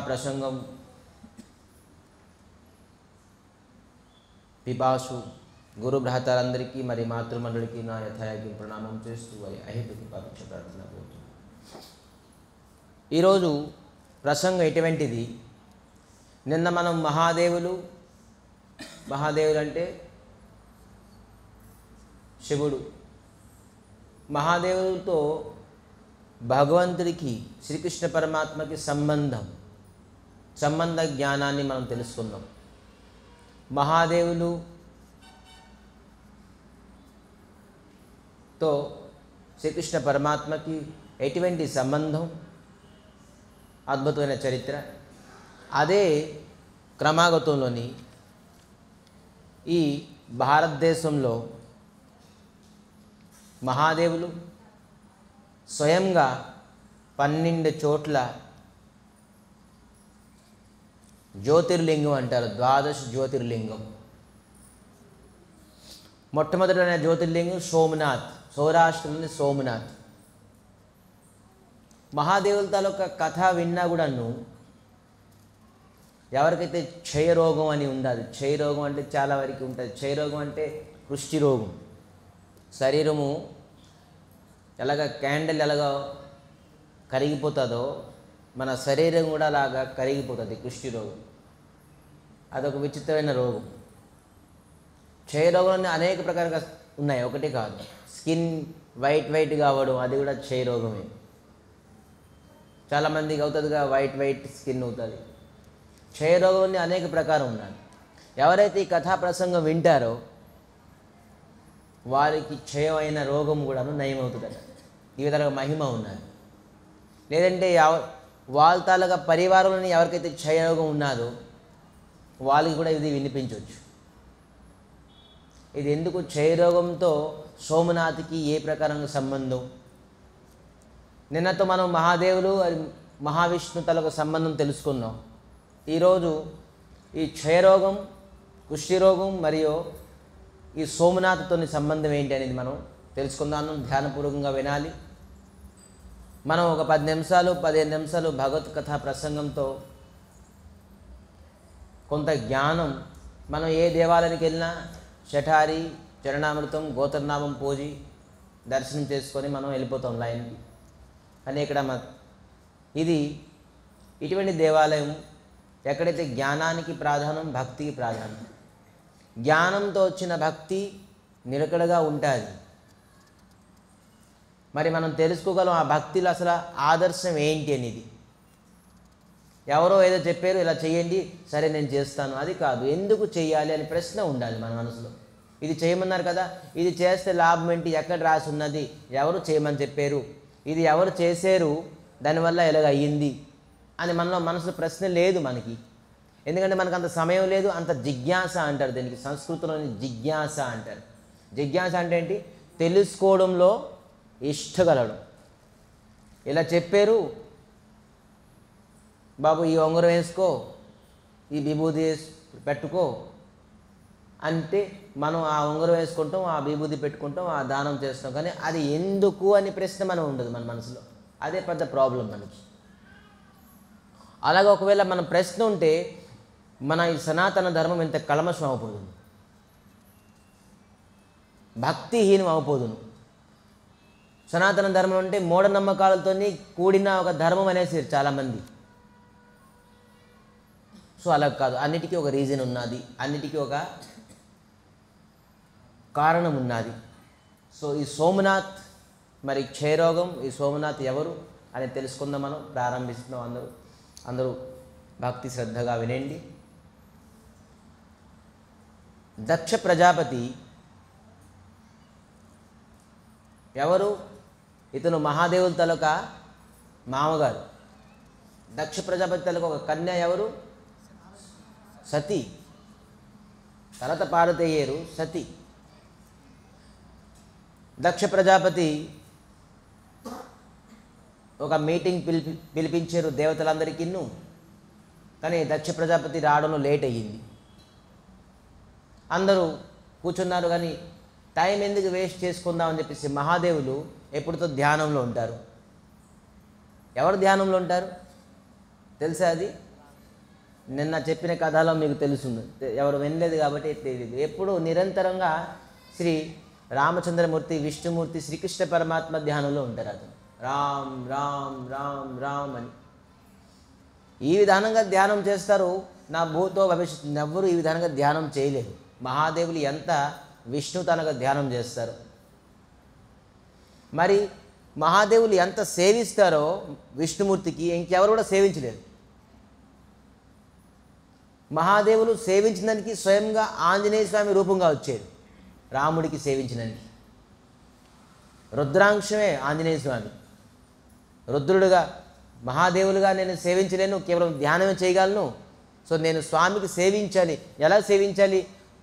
ప్రసంగం పిపాసు గురు భ్రాతలందరికీ మరి మాతృమండలికి నా యథాయోగ్యం ప్రణామం చేస్తూ వారి అహితుకి పరీక్ష ప్రార్థన పోతుంది. ఈరోజు ప్రసంగం ఎటువంటిది? నిన్న మనం మహాదేవులు అంటే శివుడు, మహాదేవులతో భగవంతుడికి శ్రీకృష్ణ పరమాత్మకి సంబంధ జ్ఞానాన్ని మనం తెలుసుకుందాం. మహాదేవులుతో శ్రీకృష్ణ పరమాత్మకి ఎటువంటి సంబంధం, అద్భుతమైన చరిత్ర, అదే క్రమాగతంలోని ఈ భారతదేశంలో మహాదేవులు స్వయంగా 12 చోట్ల జ్యోతిర్లింగం అంటారు. 12 జ్యోతిర్లింగం. మొట్టమొదటి జ్యోతిర్లింగం సోమనాథ్, సౌరాష్ట్రంలోని సోమనాథ్. మహాదేవుల తాలూకా కథ విన్నా కూడాను ఎవరికైతే క్షయరోగం అని ఉండదు, క్షయరోగం అంటే చాలా వరకు ఉంటుంది. క్షయరోగం అంటే కుష్టి రోగం. శరీరము ఎలాగ క్యాండిల్ ఎలాగ కరిగిపోతుందో మన శరీరం కూడా అలాగా కరిగిపోతుంది. కుష్టి రోగం అదొక విచిత్రమైన రోగం. క్షయరోగంలో అనేక ప్రకారంగా ఉన్నాయి, ఒకటి కాదు. స్కిన్ వైట్ కావడం, అది కూడా క్షయరోగమే. చాలామందికి అవుతుందిగా, వైట్ స్కిన్ అవుతుంది. క్షయరోగంలో అనేక ప్రకారం ఉన్నాయి. ఎవరైతే ఈ కథా ప్రసంగం వింటారో వారికి క్షయమైన రోగం కూడాను నయమవుతుందట. ఈ విధంగా మహిమ ఉన్నది. లేదంటే వాళ్ళ తాలూకా పరివారంలోని ఎవరికైతే క్షయరోగం ఉన్నదో వాళ్ళకి కూడా ఇది వినిపించవచ్చు. ఇది ఎందుకు? క్షయరోగంతో సోమనాథ్కి ఏ ప్రకారంగా సంబంధం? నిన్నతో మనం మహాదేవులు మహావిష్ణు తాలూకా సంబంధం తెలుసుకున్నాం. ఈరోజు ఈ క్షయరోగం, కుష్ఠరోగం మరియు ఈ సోమనాథ్తోని సంబంధం ఏంటి అనేది మనం తెలుసుకుందాము. ధ్యానపూర్వకంగా వినాలి. మనం ఒక 10 నిమిషాలు 15 నిమిషాలు భగవత్ కథా ప్రసంగంతో కొంత జ్ఞానం, మనం ఏ దేవాలయానికి వెళ్ళినా శఠారి, చరణామృతం, గోత్రనామం పూజి దర్శనం చేసుకొని మనం వెళ్ళిపోతాం లైన్కి. కానీ ఇక్కడ ఇది ఇటువంటి దేవాలయం ఎక్కడైతే జ్ఞానానికి ప్రాధాన్యం, భక్తికి ప్రాధాన్యం. జ్ఞానంతో వచ్చిన భక్తి నిలకడగా ఉంటుంది. మరి మనం తెలుసుకోగలం ఆ భక్తిలో అసలు ఆదర్శం ఏంటి అనేది. ఎవరో ఏదో చెప్పారు ఇలా చేయండి, సరే నేను చేస్తాను, అది కాదు. ఎందుకు చేయాలి అని ప్రశ్న ఉండాలి మన మనసులో. ఇది చేయమన్నారు కదా, ఇది చేస్తే లాభం ఏంటి, ఎక్కడ రాసి ఉన్నది, ఎవరు చేయమని చెప్పారు, ఇది ఎవరు చేశారు, దానివల్ల ఎలాగ అయ్యింది అని మనసులో ప్రశ్న లేదు మనకి. ఎందుకంటే మనకు అంత సమయం లేదు. అంత జిజ్ఞాస అంటారు దీనికి, సంస్కృతంలోని జిజ్ఞాస అంటారు. జిజ్ఞాస అంటే ఏంటి? తెలుసుకోవడంలో ఇష్టగలడం. ఇలా చెప్పారు బాబు, ఈ ఉంగరం వేసుకో, ఈ విభూది పెట్టుకో అంటే మనం ఆ ఉంగరం వేసుకుంటాం, ఆ విభూది పెట్టుకుంటాం, ఆ దానం చేస్తాం. కానీ అది ఎందుకు అని ప్రశ్న మనం ఉండదు మన మనసులో. అదే పెద్ద ప్రాబ్లం మనకి. అలాగే ఒకవేళ మన ప్రశ్న ఉంటే మన ఈ సనాతన ధర్మం ఎంత కల్మషం అవపోదును, భక్తిహీనం అవపోదును. సనాతన ధర్మం అంటే మూఢనమ్మకాలతో కూడిన ఒక ధర్మం అనేసి చాలామంది. సో అలా కాదు, అన్నిటికీ ఒక రీజన్ ఉన్నది, అన్నిటికీ ఒక కారణం ఉన్నది. సో ఈ సోమనాథ్ మరి క్షయరోగం, ఈ సోమనాథ్ ఎవరు అని తెలుసుకుందాం. మనం ప్రారంభిస్తున్నాం. అందరూ భక్తి శ్రద్ధగా వినండి. దక్ష ప్రజాపతి ఎవరు? ఇతను మహాదేవుల తాలూకా మామగారు. దక్ష ప్రజాపతి తాలూకా ఒక కన్య ఎవరు? సతి. తర్వాత పార్వతయ్యారు సతి. దక్ష ప్రజాపతి ఒక మీటింగ్ పిలిపించారు దేవతలందరికీ. కానీ దక్ష ప్రజాపతి రావడంలో లేట్ అయ్యింది. అందరూ కూర్చున్నారు, కానీ టైం ఎందుకు వేస్ట్ చేసుకుందామని చెప్పేసి మహాదేవులు ఎప్పుడుతో ధ్యానంలో ఉంటారు. ఎవరు ధ్యానంలో ఉంటారు? తెలుసా అది? నిన్న చెప్పిన కథలో మీకు తెలుసుంది, ఎవరు వినలేదు కాబట్టి తెలియదు. ఎప్పుడు నిరంతరంగా శ్రీ రామచంద్రమూర్తి, విష్ణుమూర్తి, శ్రీకృష్ణ పరమాత్మ ధ్యానంలో ఉంటారు. అతను రామ్ రామ్ రామ్ రామ్ అని ఈ విధానంగా ధ్యానం చేస్తారు. నా భూతో భవిష్యత్తు ఎవ్వరూ ఈ విధానంగా ధ్యానం చేయలేరు. మహాదేవులు ఎంత విష్ణు తనగా ధ్యానం చేస్తారు. మరి మహాదేవులు ఎంత సేవిస్తారో విష్ణుమూర్తికి ఇంకెవరు కూడా సేవించలేరు. మహాదేవులు సేవించడానికి స్వయంగా ఆంజనేయ స్వామి రూపంగా వచ్చారు. రాముడికి సేవించడానికి రుద్రాంశమే ఆంజనేయ స్వామి. రుద్రుడుగా మహాదేవులుగా నేను సేవించలేను, కేవలం ధ్యానమే చేయగలను. సో నేను స్వామికి సేవించాలి. ఎలా సేవించాలి?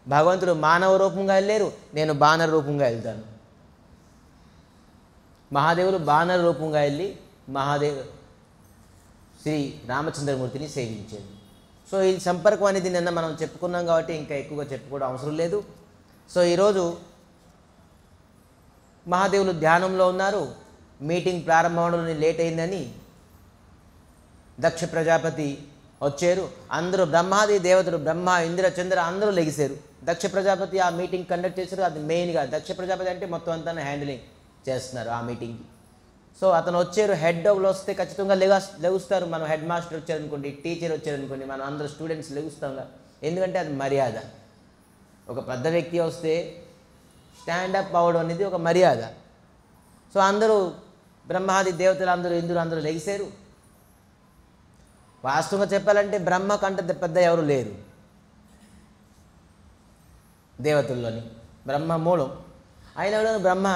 భగవంతుడు మానవ రూపంగా వెళ్ళారు, నేను బాణర రూపంగా వెళ్తాను. మహాదేవులు బాణర రూపంగా వెళ్ళి శ్రీ రామచంద్రమూర్తిని సేవించారు. సో ఈ సంపర్కం అనేది నిన్న మనం చెప్పుకున్నాం కాబట్టి ఇంకా ఎక్కువగా చెప్పుకోవడం అవసరం లేదు. సో ఈరోజు మహాదేవులు ధ్యానంలో ఉన్నారు. మీటింగ్ ప్రారంభంలో లేట్ అయిందని దక్ష ప్రజాపతి వచ్చారు. అందరూ బ్రహ్మాది దేవతలు, బ్రహ్మ, ఇంద్ర, చంద్ర అందరూ లెగిశారు. దక్ష ప్రజాపతి ఆ మీటింగ్ కండక్ట్ చేశారు. అది మెయిన్గా దక్ష ప్రజాపతి అంటే మొత్తం అంతా హ్యాండిలింగ్ చేస్తున్నారు ఆ మీటింగ్కి. సో అతను వచ్చారు. హెడ్ ఒకళ్ళు వస్తే ఖచ్చితంగా లెగుస్తారు. మనం హెడ్ మాస్టర్ వచ్చారనుకోండి, టీచర్ వచ్చారనుకోండి, మనం అందరూ స్టూడెంట్స్ లెగుస్తాంగా. ఎందుకంటే అది మర్యాద. ఒక పెద్ద వ్యక్తి వస్తే స్టాండప్ అవ్వడం అనేది ఒక మర్యాద. సో అందరూ బ్రహ్మాది దేవతలు అందరూ, ఇంద్రులు అందరూ లెగిశారు. వాస్తవంగా చెప్పాలంటే బ్రహ్మ కంటే పెద్ద ఎవరు లేరు దేవతల్లోని. బ్రహ్మ మూలం. అయినా కూడా బ్రహ్మ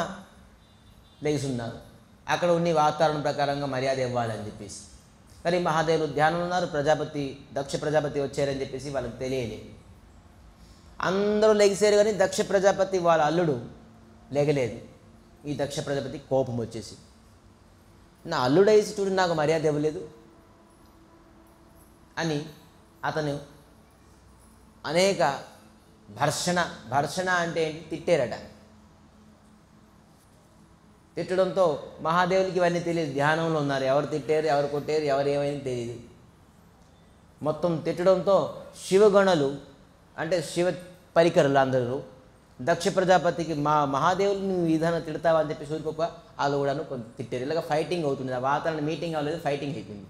లెగిసున్నారు. అక్కడ ఉన్న వాతావరణం ప్రకారంగా మర్యాద ఇవ్వాలని చెప్పేసి. కానీ మహాదేవులు ధ్యానం ఉన్నారు. దక్ష ప్రజాపతి వచ్చారని చెప్పేసి వాళ్ళకి తెలియలేదు. అందరూ లెగిసారు కానీ దక్ష ప్రజాపతి వాళ్ళ అల్లుడు లేగలేదు. ఈ దక్ష ప్రజాపతి కోపం వచ్చేసి, నా అల్లుడు వేసి చూడు, నాకు మర్యాద ఇవ్వలేదు అని అతను అనేక భర్షణ అంటే ఏంటి, తిట్టారట. తిట్టడంతో మహాదేవులకి ఇవన్నీ తెలియదు. ధ్యానంలో ఉన్నారు. ఎవరు తిట్టారు, ఎవరు కొట్టారు, ఎవరు ఏమైంది తెలియదు. మొత్తం తిట్టడంతో శివగణులు అంటే శివ పరికరులు అందరూ దక్ష ప్రజాపతికి మహాదేవులు నువ్వు ఈ విధానం తిడతావా అని చెప్పి సూర్యపప్ప వాళ్ళు కూడాను కొంత తిట్టారు. ఇలాగ ఫైటింగ్ అవుతుంది. ఆ వాతావరణం మీటింగ్ అవ్వలేదు, ఫైటింగ్ అయిపోయింది.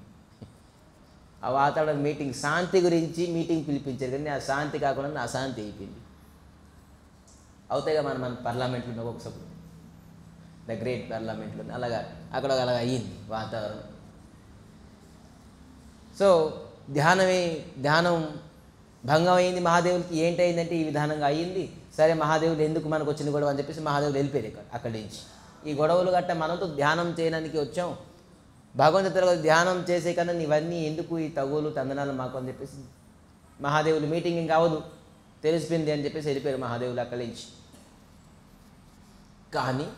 ఆ వాతావరణ మీటింగ్ శాంతి గురించి మీటింగ్ పిలిపించారు కానీ ఆ శాంతి కాకుండా అశాంతి అయిపోయింది. అవుతాయిగా మన పార్లమెంట్లో ఒక్కొక్కసారి ద గ్రేట్ పార్లమెంట్లో అలాగా అక్కడ అయ్యింది వాతావరణం. సో ధ్యానం భంగం అయింది మహాదేవులకి. ఏంటయిందంటే ఈ విధానంగా అయ్యింది. సరే మహాదేవులు ఎందుకు మనకు వచ్చిన గొడవ అని చెప్పేసి మహాదేవులు వెళ్ళిపోయారు అక్కడి నుంచి. ఈ గొడవలు గట్ట మనతో ధ్యానం చేయడానికి వచ్చాం, భగవంతుడితో ధ్యానం చేసే కన్నా ఇవన్నీ ఎందుకు, ఈ తగులు తందనాలు మాకు అని చెప్పేసి మహాదేవులు మీటింగ్ ఇంకా అవ్వదు, తెలిసిపోయింది అని చెప్పేసి వెళ్ళిపోయారు మహాదేవులు అక్కడి నుంచి. కానీ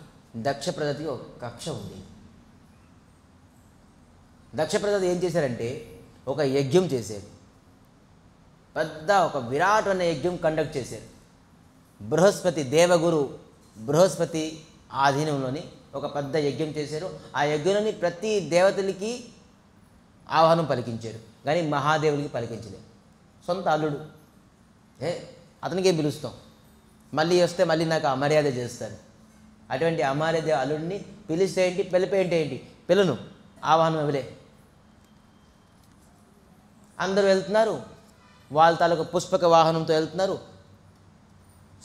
దక్ష ప్రజాపతికి ఒక కక్ష ఉంది. దక్ష ప్రజాపతి ఏం చేశారంటే ఒక యజ్ఞం చేశారు. పెద్ద ఒక విరాట్ అనే యజ్ఞం కండక్ట్ చేశారు. బృహస్పతి దేవగురు బృహస్పతి ఆధీనంలోని ఒక పెద్ద యజ్ఞం చేశారు. ఆ యజ్ఞంలోని ప్రతి దేవతలకి ఆహ్వానం పలికించారు కానీ మహాదేవుడికి పలికించలేదు. సొంత అల్లుడు అతనికే పిలుస్తాం, మళ్ళీ వస్తే మళ్ళీ నాకు అమర్యాద చేస్తారు. అటువంటి అమర్యాద అల్లుడిని పిలిస్తే ఏంటి, పిలిపేంటి ఏంటి, పిలను ఆహ్వానం ఇవ్వలే. అందరూ వెళ్తున్నారు, వాళ్ళ తాలూకు పుష్పక వాహనంతో వెళ్తున్నారు.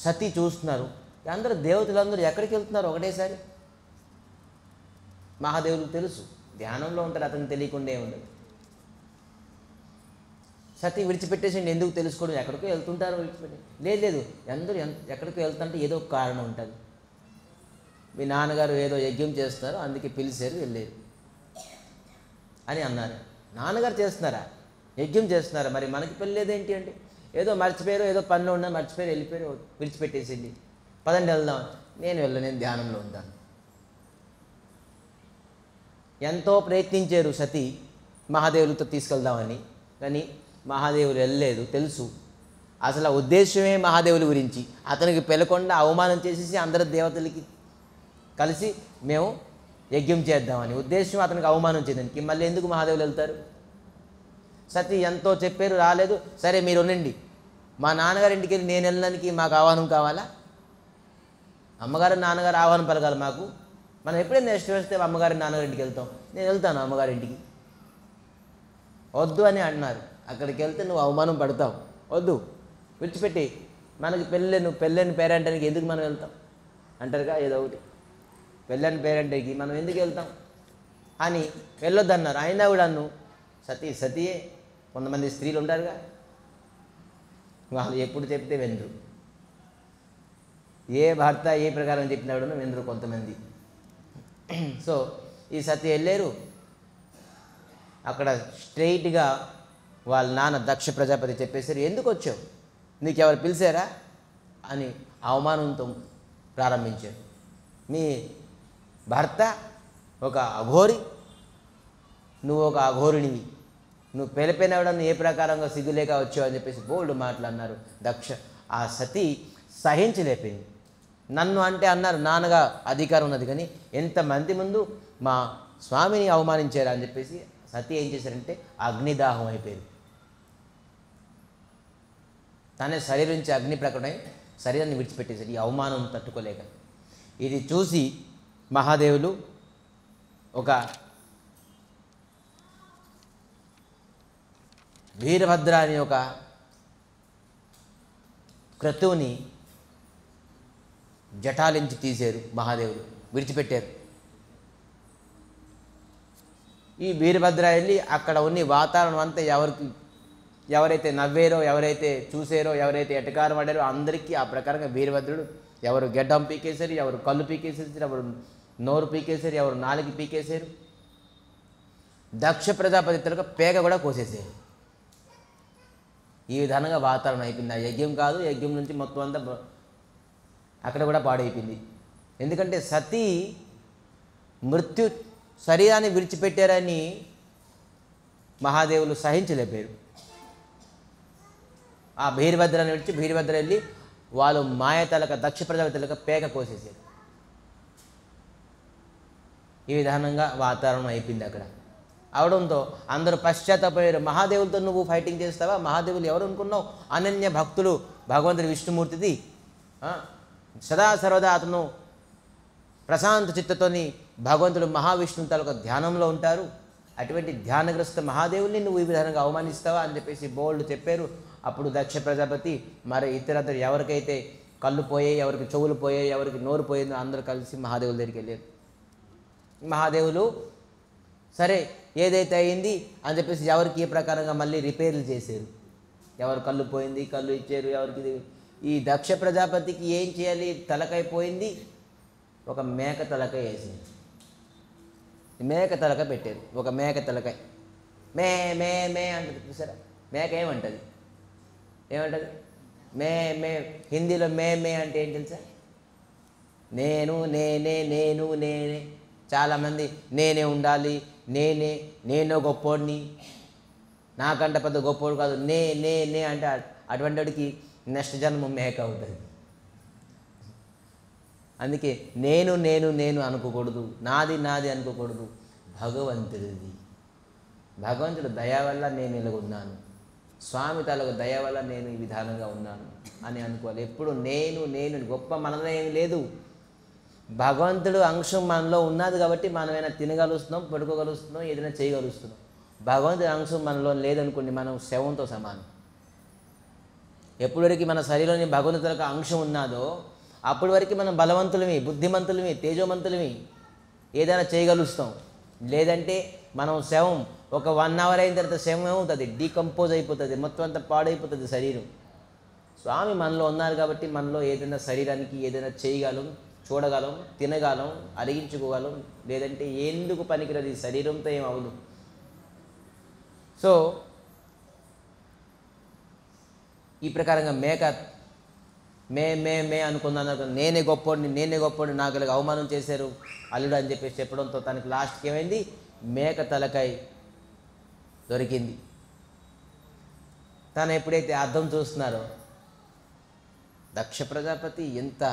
సతీ చూస్తున్నారు. అందరూ దేవతలందరూ ఎక్కడికి వెళ్తున్నారు ఒకటేసారి. మహాదేవులకు తెలుసు, ధ్యానంలో ఉంటారు, అతనికి తెలియకుండా ఉండదు. సతీ విడిచిపెట్టేసి ఎందుకు తెలుసుకోవడం, ఎక్కడికో వెళ్తుంటారు విడిచిపెట్టి. లేదు అందరూ ఎక్కడికో వెళ్తుంటే ఏదో ఒక కారణం ఉంటుంది. మీ నాన్నగారు ఏదో యజ్ఞం చేస్తున్నారు అందుకే పిలిచారు వెళ్ళారు అని అన్నారు. నాన్నగారు చేస్తున్నారా, యజ్ఞం చేస్తున్నారా, మరి మనకి పెళ్ళేదేంటి అంటే ఏదో మర్చిపోయారు, ఏదో పనిలో ఉన్నా మర్చిపోయారు, వెళ్ళిపోయారు, విడిచిపెట్టేసింది. పదండి వెళ్దాం. నేను ధ్యానంలో ఉంటాను. ఎంతో ప్రయత్నించారు సతీ మహాదేవులతో తీసుకెళ్దామని, కానీ మహాదేవులు వెళ్ళలేదు. తెలుసు అసలు ఉద్దేశమే మహాదేవుల గురించి. అతనికి పిలకుండా అవమానం చేసేసి అందరి దేవతలకి కలిసి మేము యజ్ఞం చేద్దామని ఉద్దేశం, అతనికి అవమానం చేయడానికి. మళ్ళీ ఎందుకు మహాదేవులు వెళ్తారు? సతీ ఎంతో చెప్పారు, రాలేదు. సరే మీరు ఉండండి, మా నాన్నగారి ఇంటికి వెళ్ళి నేను వెళ్ళడానికి మాకు ఆహ్వానం కావాలా? అమ్మగారు నాన్నగారు ఆహ్వానం పలకాలి మాకు. మనం ఎప్పుడైనా నెక్స్ట్ వస్తే అమ్మగారి నాన్నగారి ఇంటికి వెళ్తాం. నేను వెళ్తాను అమ్మగారి ఇంటికి. వద్దు అని అన్నారు. అక్కడికి వెళ్తే నువ్వు అవమానం పడతావు, వద్దు విడిచిపెట్టి. మనకి పెళ్ళని పేరెంటానికి ఎందుకు మనం వెళ్తాం అంటారుగా, ఏదో ఒకటి. పెళ్ళని పేరెంట్కి మనం ఎందుకు వెళ్తాం అని వెళ్ళొద్దన్నారు. అయినా కూడా నువ్వు సతీయే. కొంతమంది స్త్రీలు ఉంటారుగా, వాళ్ళు ఎప్పుడు చెప్తే వినరు. ఏ భర్త ఏ ప్రకారం చెప్పినా కూడా వినరు కొంతమంది. సో ఈ సతీ వెళ్ళారు. అక్కడ స్ట్రెయిట్గా వాళ్ళ నాన్న దక్ష ప్రజాపతి చెప్పేశారు, ఎందుకు వచ్చావు, నీకు ఎవరు పిలిచారా అని అవమానంతో ప్రారంభించారు. మీ భర్త ఒక అఘోరి, నువ్వు ఒక అఘోరునివి, నువ్వు పెళ్ళిపోయినవడని ఏ ప్రకారంగా సిగ్గులేక వచ్చావు అని చెప్పేసి బోల్డ్ మాటలు దక్ష. ఆ సతీ సహించలేపింది. నన్ను అంటే అన్నారు, నాన్నగా అధికారం ఉన్నది, కానీ ఎంతమంది ముందు మా స్వామిని అవమానించారా అని చెప్పేసి సతీ ఏం చేశారంటే అగ్నిదాహం అయిపోయింది. తనే శరీరం నుంచి అగ్ని ప్రకటన శరీరాన్ని విడిచిపెట్టేశారు ఈ అవమానం తట్టుకోలేక. ఇది చూసి మహాదేవులు ఒక వీరభద్ర అని ఒక క్రతువుని జటాలించి తీశారు. మహాదేవులు విడిచిపెట్టారు. ఈ వీరభద్ర వెళ్ళి అక్కడ ఉన్న వాతావరణం అంతా ఎవరైతే నవ్వేరో, ఎవరైతే చూసారో, ఎవరైతే ఎటకారం ఆడారో అందరికీ ఆ ప్రకారంగా వీరభద్రుడు ఎవరు గెడ్డం పీకేశారు, ఎవరు కళ్ళు పీకేసేసారు, ఎవరు నోరు పీకేశారు, ఎవరు నాలుగు పీకేశారు. దక్ష ప్రజాపతి తలకు పేగ కూడా కోసేసారు. ఈ విధంగా వాతావరణం అయిపోయింది. ఆ యజ్ఞం కాదు, యజ్ఞం నుంచి మొత్తం అంతా అక్కడ కూడా పాడైపోయింది. ఎందుకంటే సతీ మృత్యు శరీరాన్ని విడిచిపెట్టారని మహాదేవులు సహించలేపారు. ఆ భీరభద్రాన్ని విడిచి భీరభద్ర వెళ్ళి వాళ్ళు మాయతలక దక్ష ప్రజాపతులక పేక కోసేసారు. ఈ విధానంగా వాతావరణం అయిపోయింది. అక్కడ అవడంతో అందరూ పశ్చాత్తాపయ్యారు. మహాదేవులతో నువ్వు ఫైటింగ్ చేస్తావా? మహాదేవులు ఎవరు అనుకున్నావు? అనన్య భక్తులు భగవంతుడి విష్ణుమూర్తిది. సదా సర్వదా అతను ప్రశాంత చిత్తతోని భగవంతుడు మహావిష్ణువు తాలూకా ధ్యానంలో ఉంటారు. అటువంటి ధ్యానగ్రస్త మహాదేవుల్ని నువ్వు ఈ విధంగా అవమానిస్తావా అని చెప్పేసి బోల్డ్ చెప్పారు. అప్పుడు దక్ష ప్రజాపతి మరి ఇతరతరు ఎవరికైతే కళ్ళు పోయాయి, ఎవరికి చెవులు పోయాయి, ఎవరికి నోరు పోయిందో అందరూ కలిసి మహాదేవుల దగ్గరికి వెళ్ళారు. మహాదేవులు సరే ఏదైతే అయింది అని చెప్పేసి ఎవరికి ఏ ప్రకారంగా మళ్ళీ రిపేర్లు చేశారు. ఎవరు కళ్ళు పోయింది కళ్ళు ఇచ్చారు. ఎవరికి ఈ దక్ష ప్రజాపతికి ఏం చేయాలి? తలకాయ పోయింది, ఒక మేక తలకాయ వేసింది. మేక తలకాయ పెట్టారు. ఒక మేక తలకాయ మే మే మే అంటది చూసారా? మేక ఏమంటుంది? మే మే. హిందీలో మే మే అంటే ఏంటి తెలుసా? నేను నేనే నేను నేనే. చాలామంది నేనే ఉండాలి, నేను గొప్పోడిని, నాకంటే పెద్ద గొప్పోడు కాదు, నే అంటే అటువంటి వాడికి నెక్స్ట్ జన్మ మేక అవుతుంది. అందుకే నేను నేను నేను అనుకోకూడదు, నాది అనుకోకూడదు, భగవంతుడిది. భగవంతుడు దయ వల్ల నేను ఇలాగున్నాను, స్వామి తాలూకు దయ వల్ల నేను ఈ విధానంగా ఉన్నాను అని అనుకోవాలి. ఎప్పుడు నేను గొప్ప మనలో ఏమి లేదు. భగవంతుడు అంశం మనలో ఉన్నది కాబట్టి మనమైనా తినగలుస్తున్నాం, పడుకోగలుస్తున్నాం, ఏదైనా చేయగలుస్తున్నాం. భగవంతుడి అంశం మనలో లేదనుకోండి, మనం శవంతో సమానం. ఎప్పటి వరకు మన శరీరంలో భగవంతుడికి అంశం ఉన్నదో అప్పటి వరకు మనం బలవంతులమి, బుద్ధిమంతులమి, తేజోమంతులమి, ఏదైనా చేయగలుస్తాం. లేదంటే మనం శవం ఒక 1 hour అయిన తర్వాత శవం ఏమవుతుంది? డీకంపోజ్ అయిపోతుంది, మొత్తం అంతా పాడైపోతుంది శరీరం. స్వామి మనలో ఉన్నారు కాబట్టి మనలో ఏదైనా శరీరానికి ఏదైనా చేయగలం, చూడగలం, తినగలం, అరిగించుకోగలం. లేదంటే ఎందుకు పనికిరది? శరీరంతో ఏం అవదు. సో ఈ ప్రకారంగా మేక మే అనుకున్నాను, నేనే గొప్పోడిని, నాకు ఇలాగ అవమానం చేశారు అల్లుడు అని చెప్పేసి చెప్పడంతో తనకి లాస్ట్కి ఏమైంది? మేక తలకాయ దొరికింది. తను ఎప్పుడైతే అర్థం చూస్తున్నారో, దక్ష ప్రజాపతి ఎంత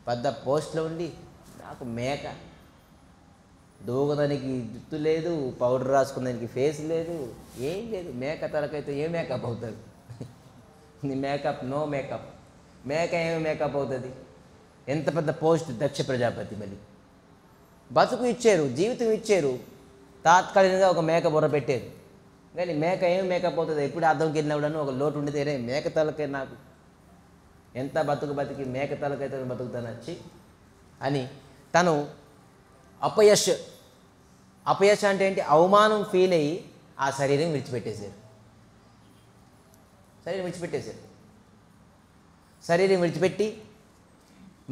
పెద్ద పోస్ట్లో ఉండి నాకు మేక దూగదానికి జుట్టు లేదు, పౌడర్ రాసుకునేదానికి ఫేస్ లేదు, ఏం లేదు. మేక తలకైతే ఏ మేకప్ అవుతుంది? నీ మేకప్ నో మేకప్. మేక ఏమి మేకప్ అవుతుంది? ఎంత పెద్ద పోస్ట్ దక్ష ప్రజాపతి. మళ్ళీ బతుకు ఇచ్చారు, జీవితం ఇచ్చారు, తాత్కాలికంగా ఒక మేక బుర్ర పెట్టారు. కానీ మేక ఏమి మేకప్ అవుతుంది? ఎప్పుడు అర్థంకి వెళ్ళినప్పుడన్నా ఒక లోటు ఉండితే రే మేక తలకే నాకు ఎంత బతికి మేక తలకైతే బతుకుతాను వచ్చి అని తను అపయశ అంటే ఏంటి? అవమానం ఫీల్ అయ్యి ఆ శరీరం విడిచిపెట్టేశారు. శరీరం విడిచిపెట్టి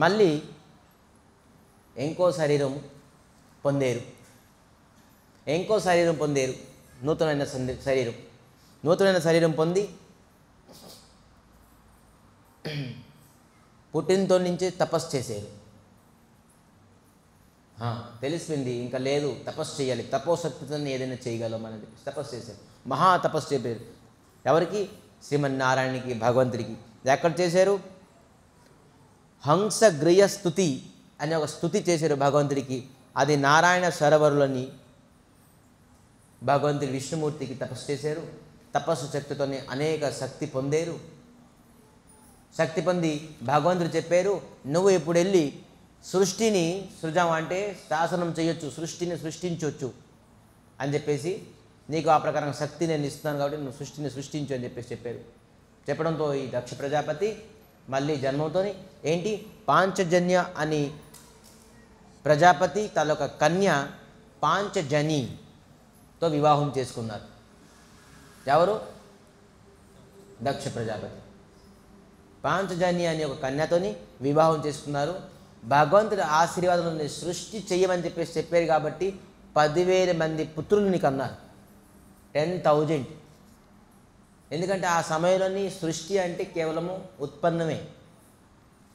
మళ్ళీ ఇంకో శరీరం పొందేరు. నూతనమైన శరీరం పొంది పుట్టినతో నుంచి తపస్సు చేశారు. తెలిసిపోయింది ఇంకా లేదు, తపస్సు చేయాలి, తపోశక్తితో ఏదైనా చేయగలం అనేది తపస్సు చేశారు. మహా తపస్సు చెప్పారు. ఎవరికి? శ్రీమన్నారాయణకి, భగవంతుడికి. ఎక్కడ చేశారు? హంసగ్రియ స్తుతి అనే ఒక స్తుతి చేశారు భగవంతుడికి. అది నారాయణ సరోవరులని భగవంతుడి విష్ణుమూర్తికి తపస్సు చేశారు. తపస్సు శక్తితోనే అనేక శక్తి పొందారు. శక్తి పొంది భగవంతుడు చెప్పారు, నువ్వు ఇప్పుడు వెళ్ళి సృష్టిని అంటే శాసనం చేయొచ్చు, సృష్టిని సృష్టించవచ్చు అని చెప్పేసి, నీకు ఆ ప్రకారం శక్తి నేను ఇస్తున్నాను కాబట్టి నువ్వు సృష్టిని సృష్టించు అని చెప్పేసి చెప్పారు. చెప్పడంతో ఈ దక్ష ప్రజాపతి మళ్ళీ జన్మంతో ఏంటి పాంచజన్య అని ప్రజాపతి తనొక కన్య పాంచజనితో వివాహం చేసుకున్నారు. ఎవరు? దక్ష ప్రజాపతి పాంచజన్య అనే ఒక కన్యతోని వివాహం చేసుకున్నారు. భగవంతుడి ఆశీర్వాదంలో సృష్టి చెయ్యమని చెప్పేసి చెప్పారు కాబట్టి 10,000 మంది పుత్రుల్ని కన్నారు. 10,000. ఎందుకంటే ఆ సమయంలోని సృష్టి అంటే కేవలము ఉత్పన్నమే,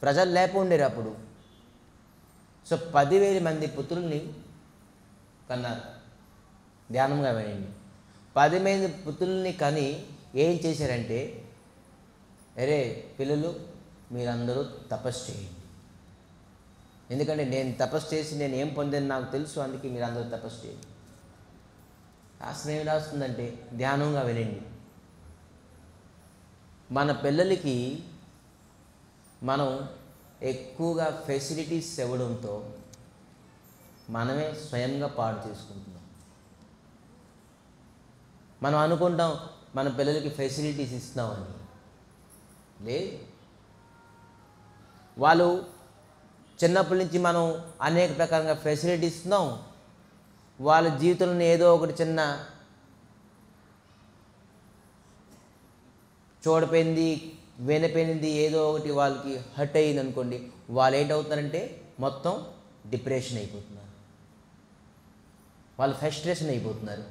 ప్రజలు లేకుండేరు అప్పుడు. సో 10,000 మంది పుత్రుల్ని కన్నారు. ధ్యానంగా వినండి. 10 మంది పుత్రుల్ని కని ఏం చేశారంటే, అరే పిల్లలు మీరందరూ తపస్సు చేయండి, ఎందుకంటే నేను తపస్సు చేసి నేను ఏం పొందాను నాకు తెలుసు, అందుకే మీరు అందరూ తపస్సు చేయండి. శాస్త్రం ఏమి రాస్తుందంటే ధ్యానంగా వినండి. మన పిల్లలకి మనం ఎక్కువగా ఫెసిలిటీస్ ఇవ్వడంతో మనమే స్వయంగా పాడు చేసుకుంటున్నాం. మనం అనుకుంటాం మన పిల్లలకి ఫెసిలిటీస్ ఇస్తున్నామని. లేదు, వాళ్ళు చిన్నప్పటి నుంచి మనం అనేక ప్రకారంగా ఫెసిలిటీస్ ఇస్తున్నాం. వాళ్ళ జీవితంలో ఏదో ఒకటి చిన్న చూడపోయింది, వినపోయింది, ఏదో ఒకటి వాళ్ళకి హర్ట్ అయ్యింది అనుకోండి, వాళ్ళు ఏంటవుతున్నారంటే మొత్తం డిప్రెషన్ అయిపోతున్నారు, వాళ్ళు ఫ్రస్ట్రేషన్ అయిపోతున్నారు,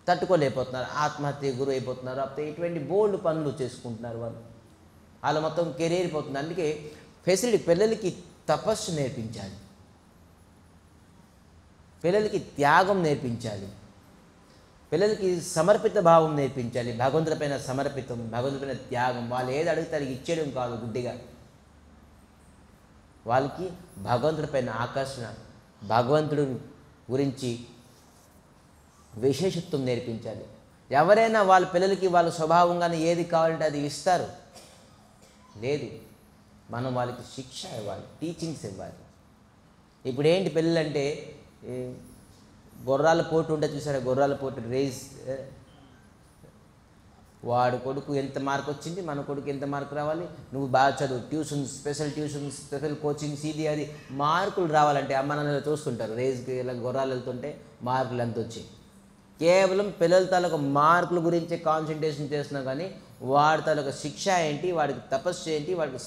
తట్టుకోలేకపోతున్నారు, ఆత్మహత్య గురి అయిపోతున్నారు. అప్పుడు ఇటువంటి బోల్డ్ పనులు చేసుకుంటున్నారు వాళ్ళు మొత్తం కెరీర్ పోతుంది. అందుకే ఫెసిలిటీ పిల్లలకి తపస్సు నేర్పించాలి, పిల్లలకి త్యాగం నేర్పించాలి, పిల్లలకి సమర్పిత భావం నేర్పించాలి. భగవంతుడిపైన సమర్పితం, భగవంతుడిపైన త్యాగం. వాళ్ళు ఏది అడుగుతారు ఇచ్చేయడం కాదు గుడ్డిగా. వాళ్ళకి భగవంతుడిపైన ఆకర్షణ, భగవంతుడి గురించి విశేషత్వం నేర్పించాలి. ఎవరైనా వాళ్ళ పిల్లలకి వాళ్ళ స్వభావంగానే ఏది కావాలంటే అది ఇస్తారు. లేదు, మనం వాళ్ళకి శిక్ష ఇవ్వాలి, టీచింగ్స్ ఇవ్వాలి. ఇప్పుడు ఏంటి పిల్లలంటే గుర్రాల పోటు ఉంటే చూసారా, గుర్రాల పోటు రేస్, వాడు కొడుకు ఎంత మార్క్ వచ్చింది, మన కొడుకు ఎంత మార్క్ రావాలి, నువ్వు బాగా చదువు, ట్యూషన్స్, స్పెషల్ కోచింగ్స్, ఇది అది మార్కులు రావాలంటే అమ్మ నాన్నలు చూస్తుంటారు. రేస్కి ఇలా గుర్రాలు వెళ్తుంటే మార్కులు ఎంత వచ్చాయి. కేవలం పిల్లల తాలూకు మార్కుల గురించి కాన్సన్ట్రేషన్ చేస్తున్నా కానీ వాడి తాలూకు శిక్ష ఏంటి, వాడికి తపస్సు ఏంటి, వాడికి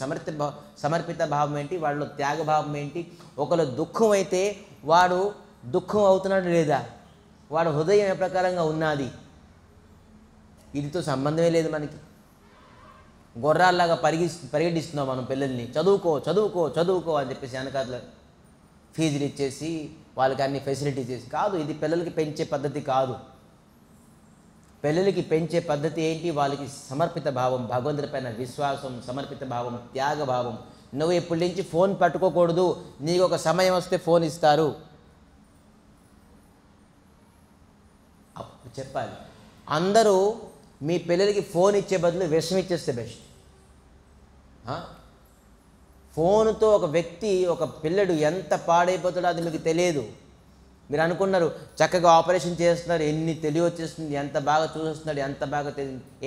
సమర్పిత భావం ఏంటి, వాడిలో త్యాగభావం ఏంటి. ఒకరు దుఃఖం అయితే వాడు దుఃఖం అవుతున్నాడు లేదా, వాడు హృదయం ఏ ప్రకారంగా ఉన్నది, వీటితో సంబంధమే లేదు మనకి. గుర్రాల్లాగా పరిగెడిస్తున్నాం మనం పిల్లల్ని, చదువుకో చదువుకో చదువుకో అని చెప్పేసి వెనకాల ఫీజులు ఇచ్చేసి వాళ్ళకి అన్ని ఫెసిలిటీస్ చేసి కాదు. ఇది పిల్లలకి పెంచే పద్ధతి కాదు. పిల్లలకి పెంచే పద్ధతి ఏంటి, వాళ్ళకి సమర్పిత భావం, భగవంతుడిపైన విశ్వాసం, సమర్పిత భావం, త్యాగభావం. నువ్వు ఇప్పటి నుంచి ఫోన్ పట్టుకోకూడదు, నీకు ఒక సమయం వస్తే ఫోన్ ఇస్తారు, చెప్పాలి. అందరూ మీ పిల్లలకి ఫోన్ ఇచ్చే బదులు విషం ఇచ్చేస్తే బెస్ట్. ఫోన్తో ఒక వ్యక్తి, ఒక పిల్లడు ఎంత పాడైపోతాడో అది మీకు తెలియదు. మీరు అనుకున్నారు చక్కగా ఆపరేషన్ చేస్తున్నారు, ఎన్ని తెలివి వచ్చేస్తుంది, ఎంత బాగా చూస్తున్నాడు, ఎంత బాగా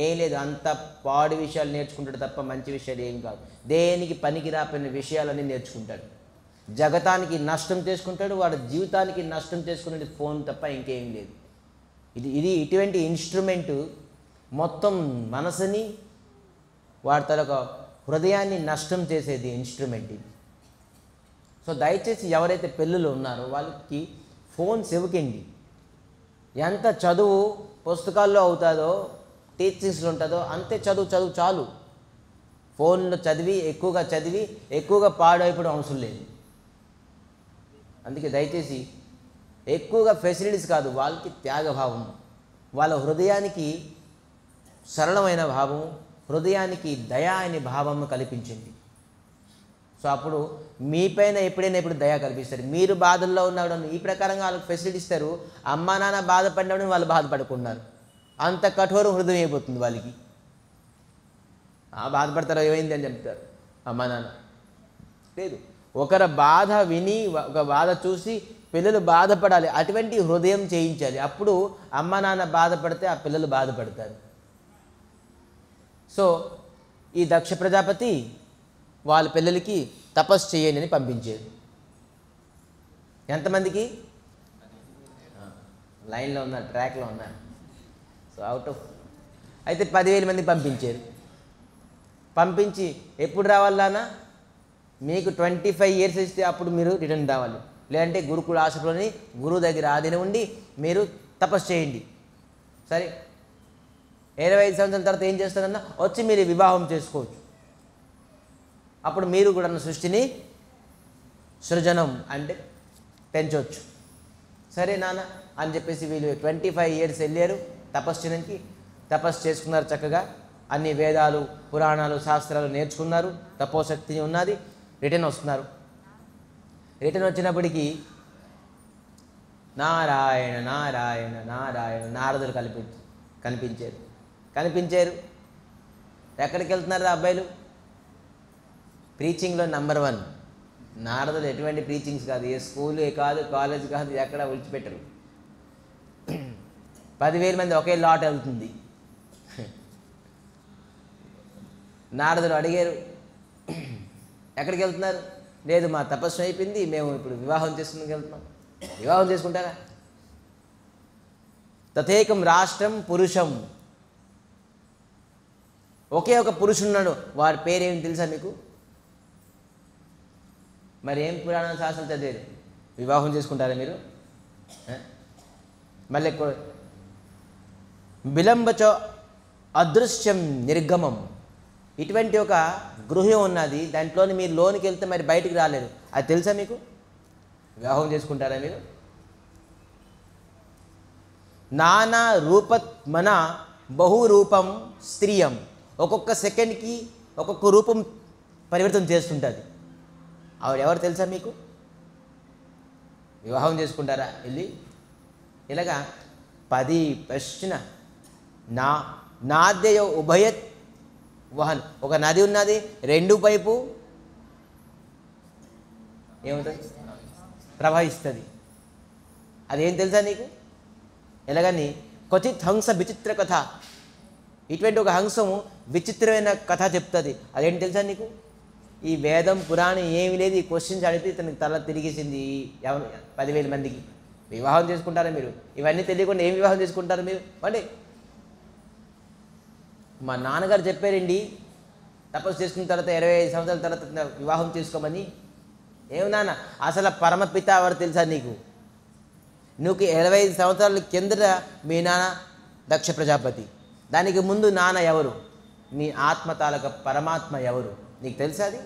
ఏం లేదు, అంత పాడు విషయాలు నేర్చుకుంటాడు తప్ప మంచి విషయాలు ఏం కాదు. దేనికి పనికి రాపోయిన విషయాలన్నీ నేర్చుకుంటాడు. జగతానికి నష్టం చేసుకుంటాడు, వాడి జీవితానికి నష్టం చేసుకునేది ఫోన్ తప్ప ఇంకేం లేదు. ఇటువంటి ఇన్స్ట్రుమెంటు మొత్తం మనసుని, వాడి తరొక హృదయాన్ని నష్టం చేసేది ఇన్స్ట్రుమెంట్ ఇది. సో దయచేసి ఎవరైతే పిల్లలు ఉన్నారో వాళ్ళకి ఫోన్స్ ఇవ్వకండి. ఎంత చదువు పుస్తకాల్లో అవుతుందో, టీచింగ్స్లో ఉంటుందో అంతే చదువు చాలు. ఫోన్లో చదివి ఎక్కువగా పాడైపోవడం అవసరం లేదు. అందుకే దయచేసి ఎక్కువగా ఫెసిలిటీస్ కాదు, వాళ్ళకి త్యాగభావం, వాళ్ళ హృదయానికి సరళమైన భావం, హృదయానికి దయా అనే భావం కల్పించండి. సో అప్పుడు మీపైన ఎప్పుడు దయ కల్పిస్తారు. మీరు బాధల్లో ఉన్నప్పుడు ఈ ప్రకారంగా వాళ్ళకి ఫెసిలిటీ ఇస్తారు. అమ్మా నాన్న బాధపడినప్పుడు వాళ్ళు బాధపడుకున్నారు, అంత కఠోర హృదయం అయిపోతుంది వాళ్ళకి. బాధపడతారో ఏమైంది అని చెప్తారు అమ్మా నాన్న. లేదు, ఒకరి బాధ విని, ఒక బాధ చూసి పిల్లలు బాధపడాలి, అటువంటి హృదయం చేయించాలి. అప్పుడు అమ్మ నాన్న బాధపడితే ఆ పిల్లలు బాధపడతారు. సో ఈ దక్ష ప్రజాపతి వాళ్ళ పిల్లలకి తపస్సు చేయండి అని పంపించారు. ఎంతమందికి? లైన్లో ఉన్నారు, ట్రాక్లో ఉన్నారు. సో అయితే 10,000 మంది పంపించారు. పంపించి ఎప్పుడు రావాలన్నా మీకు 25 years ఇస్తే అప్పుడు మీరు రిటర్న్ రావాలి. లేదంటే గురుకుల ఆశ్రమంలోని గురువు దగ్గర ఆదిన ఉండి మీరు తపస్సు చేయండి. సరే, 25 సంవత్సరాల తర్వాత ఏం చేస్తారన్నా వచ్చి మీరు వివాహం చేసుకోవచ్చు. అప్పుడు మీరు కూడా సృష్టిని సృజనం అంటే పెంచవచ్చు. సరే నాన్న అని చెప్పేసి వీళ్ళు 25 years వెళ్ళారు తపస్సు చేయడానికి. తపస్సు చేసుకున్నారు చక్కగా, అన్ని వేదాలు పురాణాలు శాస్త్రాలు నేర్చుకున్నారు, తపోశక్తి ఉన్నది. రిటర్న్ వస్తున్నారు. రిటర్న్ వచ్చినప్పటికీ నారాయణ నారాయణ నారాయణ నారదులు కనిపించారు. ఎక్కడికి వెళ్తున్నారు అబ్బాయిలు? ప్రీచింగ్లో నెంబర్ 1. నారదులు ఎటువంటి ప్రీచింగ్స్ కాదు, ఏ స్కూల్ కాదు, కాలేజ్ కాదు, ఎక్కడ విడిచిపెట్టరు. 10,000 మంది ఒకే లాట్ వెళ్తుంది. నారదులు అడిగారు, ఎక్కడికి వెళ్తున్నారు? లేదు, మా తపస్సు అయిపోయింది, మేము ఇప్పుడు వివాహం చేసుకుని వెళ్తున్నాం. వివాహం చేసుకుంటారా? తథేకం రాష్ట్రం పురుషం, ఒకే ఒక పురుషున్నాడు, వారి పేరేమి తెలుసా మీకు? మరి ఏం పురాణ శాస్త్రం చదివారు? వివాహం చేసుకుంటారా మీరు? మళ్ళీ విలంబచ అదృశ్యం నిర్గమం, ఇటువంటి ఒక గృహం ఉన్నది, దాంట్లోని మీరు లోనికి వెళ్తే మరి బయటికి రాలేరు. అది తెలుసా మీకు? వివాహం చేసుకుంటారా మీరు? నానా రూపత్మన బహురూపం స్త్రీయం, ఒక్కొక్క సెకండ్కి ఒక్కొక్క రూపం పరివర్తన చేస్తుంటుంది. ఆవిడ ఎవరు తెలుసా మీకు? వివాహం చేసుకుంటారా వెళ్ళి? ఇలాగా 10 ప్రశ్న. నాద్య ఉభయత్ వహన్, ఒక నది ఉన్నది, 2 వైపు ఏమవుతుంది? ప్రవహిస్తుంది. అదేం తెలుసా నీకు? ఎలాగని క్వచిత్ హంస విచిత్ర కథ, ఇటువంటి ఒక హంసము విచిత్రమైన కథ చెప్తుంది. అదేంటి తెలుసా నీకు? ఈ వేదం పురాణం ఏమి లేదు, ఈ క్వశ్చన్స్ అడిగితే తనకి తల తిరిగేసింది. 10,000 మందికి. వివాహం చేసుకుంటారా మీరు? ఇవన్నీ తెలియకుండా ఏం వివాహం చేసుకుంటారు మీరు? అంటే మా నాన్నగారు చెప్పారండి, తపస్సు చేసుకున్న తర్వాత 25 సంవత్సరాల తర్వాత వివాహం చేసుకోమని. ఏమి నాన్న, అసలు పరమపిత ఎవరు తెలుసా నీకు? నువ్వు 25 సంవత్సరాల కిందట మీ నాన్న దక్ష ప్రజాపతి, దానికి ముందు నాన్న ఎవరు? నీ ఆత్మ తాలూక పరమాత్మ ఎవరు నీకు తెలుసా? అది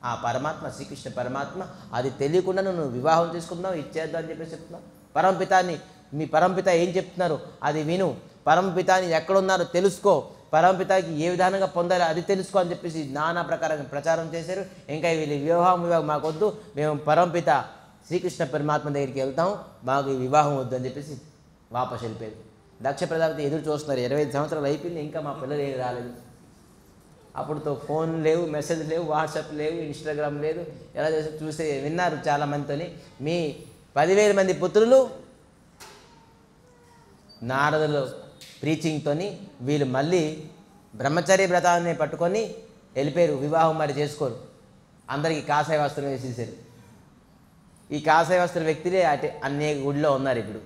ఆ పరమాత్మ శ్రీకృష్ణ పరమాత్మ. అది తెలియకుండా నువ్వు వివాహం చేసుకుంటున్నావు, ఇచ్చేద్దాం అని చెప్పేసి చెప్తున్నావు. పరమపితాన్ని, మీ పరమపిత ఏం చెప్తున్నారు అది విను, పరమపితాని ఎక్కడున్నారో తెలుసుకో, పరమపితాకి ఏ విధానంగా పొందాలో అది తెలుసుకో అని చెప్పేసి నానా ప్రకారంగా ప్రచారం చేశారు. ఇంకా వీళ్ళు వివాహం మాకొద్దు, మేము పరమపిత శ్రీకృష్ణ పరమాత్మ దగ్గరికి వెళ్తాం, మాకు ఈ వివాహం వద్దు అని చెప్పేసి వాపసు వెళ్ళిపోయారు. దక్ష ప్రజాపతి ఎదురు చూస్తున్నారు, 25 సంవత్సరాలు అయిపోయింది, ఇంకా మా పిల్లలు ఏం రాలేదు. అప్పుడుతో ఫోన్ లేవు, మెసేజ్ లేవు, వాట్సాప్ లేవు, ఇన్స్టాగ్రామ్ లేదు. ఎలా చేసి చూస్తే విన్నారు చాలామందితోని, మీ 10,000 మంది పుత్రులు నారదులు ప్రీచింగ్తోని వీళ్ళు మళ్ళీ బ్రహ్మచర్య వ్రతాన్ని పట్టుకొని వెళ్ళిపోయారు. వివాహం మరి చేసుకోరు, అందరికీ కాషాయ వస్త్రం వేసేసారు. ఈ కాషాయ వస్త్ర వ్యక్తులే అన్ని గుడిలో ఉన్నారు. ఇప్పుడు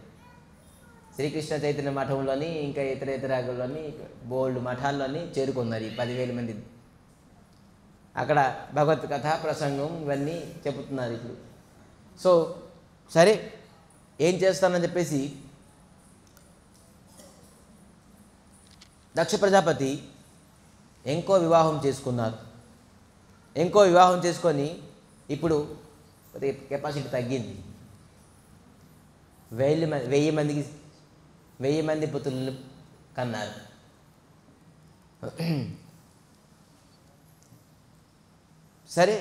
శ్రీకృష్ణ చైతన్య మఠంలోని ఇంకా ఇతర గుళ్ళలోని బోల్డ్ మఠాల్లోని చేరుకున్నారు ఈ 10,000 మంది. అక్కడ భగవత్ కథ ప్రసంగం ఇవన్నీ చెబుతున్నారు ఇప్పుడు. సో సరే ఏం చేస్తానని చెప్పేసి దక్ష ప్రజాపతి ఇంకో వివాహం చేసుకున్నారు. ఇంకో వివాహం చేసుకొని ఇప్పుడు కెపాసిటీ తగ్గింది. 1000 మంది పుత్రులను కన్నారు. సరే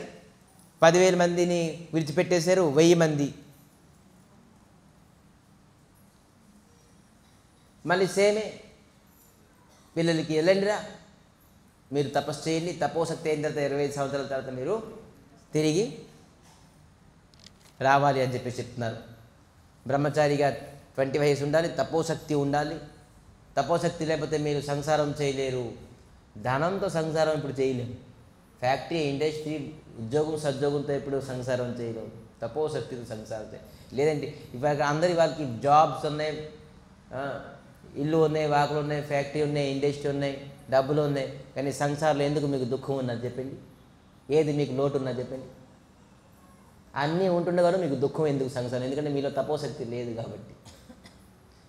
10,000 మందిని విడిచిపెట్టేశారు. 1000 మంది మళ్ళీ సేమే, పిల్లలకి వెళ్ళండిరా, మీరు తపస్సు చేయండి, తపోశక్తి అయిన తర్వాత 25 సంవత్సరాల తర్వాత మీరు తిరిగి రావాలి అని చెప్పి చెప్తున్నారు. బ్రహ్మచారిగా 20 వయసు ఉండాలి, తపోశక్తి ఉండాలి. తపోశక్తి లేకపోతే మీరు సంసారం చేయలేరు. ధనంతో సంసారం ఇప్పుడు చేయలేము. ఫ్యాక్టరీ, ఇండస్ట్రీ, ఉద్యోగం, సద్యోగంతో ఇప్పుడు సంసారం చేయలేము. తపోశక్తితో సంసారం చేయాలి. లేదంటే ఇవాళ వాళ్ళకి జాబ్స్ ఉన్నాయి, ఇల్లు ఉన్నాయి, వాకులు ఉన్నాయి, ఫ్యాక్టరీ ఉన్నాయి, ఇండస్ట్రీ ఉన్నాయి, డబ్బులు ఉన్నాయి. కానీ సంసారంలో ఎందుకు మీకు దుఃఖం ఉన్నది చెప్పండి? ఏది మీకు లోటు ఉన్నది చెప్పండి? అన్నీ ఉంటుండే కూడా మీకు దుఃఖం ఎందుకు సంసారం? ఎందుకంటే మీలో తపోశక్తి లేదు కాబట్టి.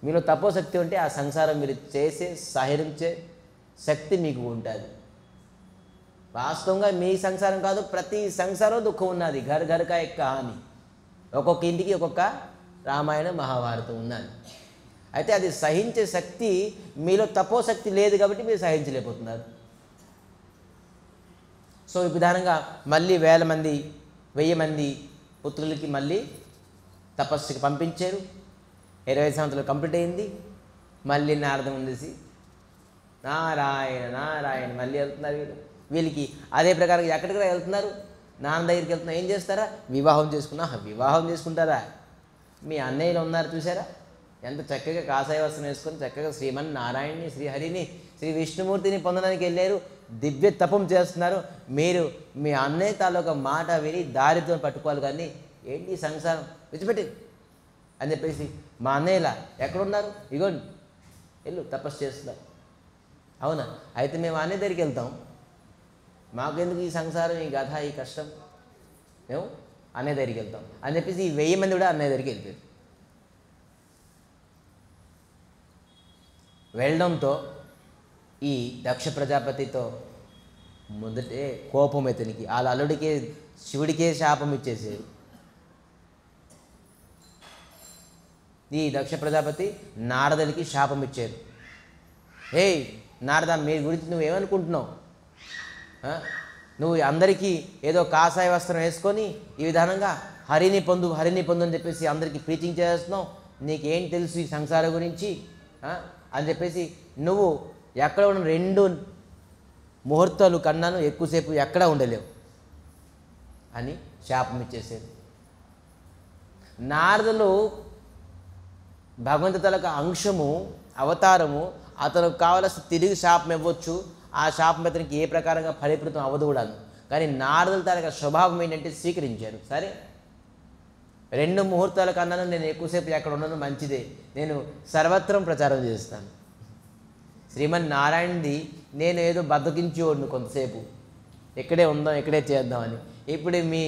మీలో తపోశక్తి ఉంటే ఆ సంసారం మీరు చేసే సహరించే శక్తి మీకు ఉంటుంది. వాస్తవంగా మీ సంసారం కాదు, ప్రతి సంసారం దుఃఖం ఉన్నది. ఘర్ ఘర్ కా ఎక్ కహాని. ఒక్కొక్క ఇంటికి ఒక్కొక్క రామాయణం, మహాభారతం ఉన్నది. అయితే అది సహించే శక్తి మీలో తపోశక్తి లేదు కాబట్టి మీరు సహించలేకపోతున్నారు. సో ఈ విధానంగా మళ్ళీ 1000 మంది పుత్రులకి మళ్ళీ తపస్సుకి పంపించారు. 25 సంవత్సరాలు కంప్లీట్ అయింది. మళ్ళీ నారదం ఉండేసి నారాయణ నారాయణ మళ్ళీ వెళ్తున్నారు. వీళ్ళకి అదే ప్రకారం ఎక్కడికి వెళ్తున్నారు? నాన్న దగ్గరికి వెళ్తున్నా. ఏం చేస్తారా? వివాహం చేసుకున్నా. వివాహం చేసుకుంటారా? మీ అన్నయ్యలు ఉన్నారు చూసారా, ఎంత చక్కగా కాషాయ వస్త్రం వేసుకొని చక్కగా శ్రీమన్ నారాయణని, శ్రీహరిని, శ్రీ విష్ణుమూర్తిని పొందడానికి వెళ్ళారు. దివ్య తపం చేస్తున్నారు. మీరు మీ అన్నయ్య తాలూకా మాట విని దారితో పట్టుకోవాలి. కానీ ఏంటి సంసారం విడిచిపెట్టి అని చెప్పేసి మా అన్నయ్యలా ఎక్కడున్నారు? ఇగోండి వెళ్ళు తపస్సు చేస్తున్నారు. అవునా? అయితే మేము అన్నయ్య దగ్గరికి వెళ్తాం. మాకెందుకు ఈ సంసారం, ఈ గధ, ఈ కష్టం? మేము అన్నయ్య దగ్గరికి వెళ్తాం అని చెప్పేసి ఈ 1000 మంది కూడా అన్నయ్య దగ్గరికి వెళ్ళిపోయారు. వెళ్ళడంతో ఈ దక్ష ప్రజాపతితో మొదటే కోపం ఇతనికి. వాళ్ళ అల్లుడికే, శివుడికే శాపం ఇచ్చేసారు. ఈ దక్ష ప్రజాపతి నారదుడికి శాపం ఇచ్చారు. హే నారద, మీ గురించి నువ్వేమనుకుంటున్నావు? నువ్వు అందరికీ ఏదో కాషాయ వస్త్రం వేసుకొని ఈ విధానంగా హరిని పొందు అని చెప్పేసి అందరికీ ప్రీచింగ్ చేస్తున్నావు. నీకేం తెలుసు ఈ సంసారం గురించి అని చెప్పేసి నువ్వు ఎక్కడ ఉన్న 2 ముహూర్తాలు కన్నాను ఎక్కువసేపు ఎక్కడా ఉండలేవు అని శాపం ఇచ్చేసేది. నారదులు భగవంతు తలకు అంశము, అవతారము. అతనికి కావలసిన తిరిగి శాపం ఇవ్వచ్చు. ఆ శాపం అతనికి ఏ ప్రకారంగా ఫలీకృతం అవ్వదు కూడా. కానీ నారదుల తన స్వభావం ఏంటంటే స్వీకరించారు. సరే 2 ముహూర్తాల కన్నా నేను ఎక్కువసేపు ఎక్కడ ఉన్నాను మంచిదే, నేను సర్వత్రం ప్రచారం చేస్తాను. శ్రీమన్నారాయణది నేను ఏదో బద్దకించేవాడిని కొంతసేపు, ఇక్కడే ఉందాం, ఇక్కడే చేద్దామని. ఇప్పుడు మీ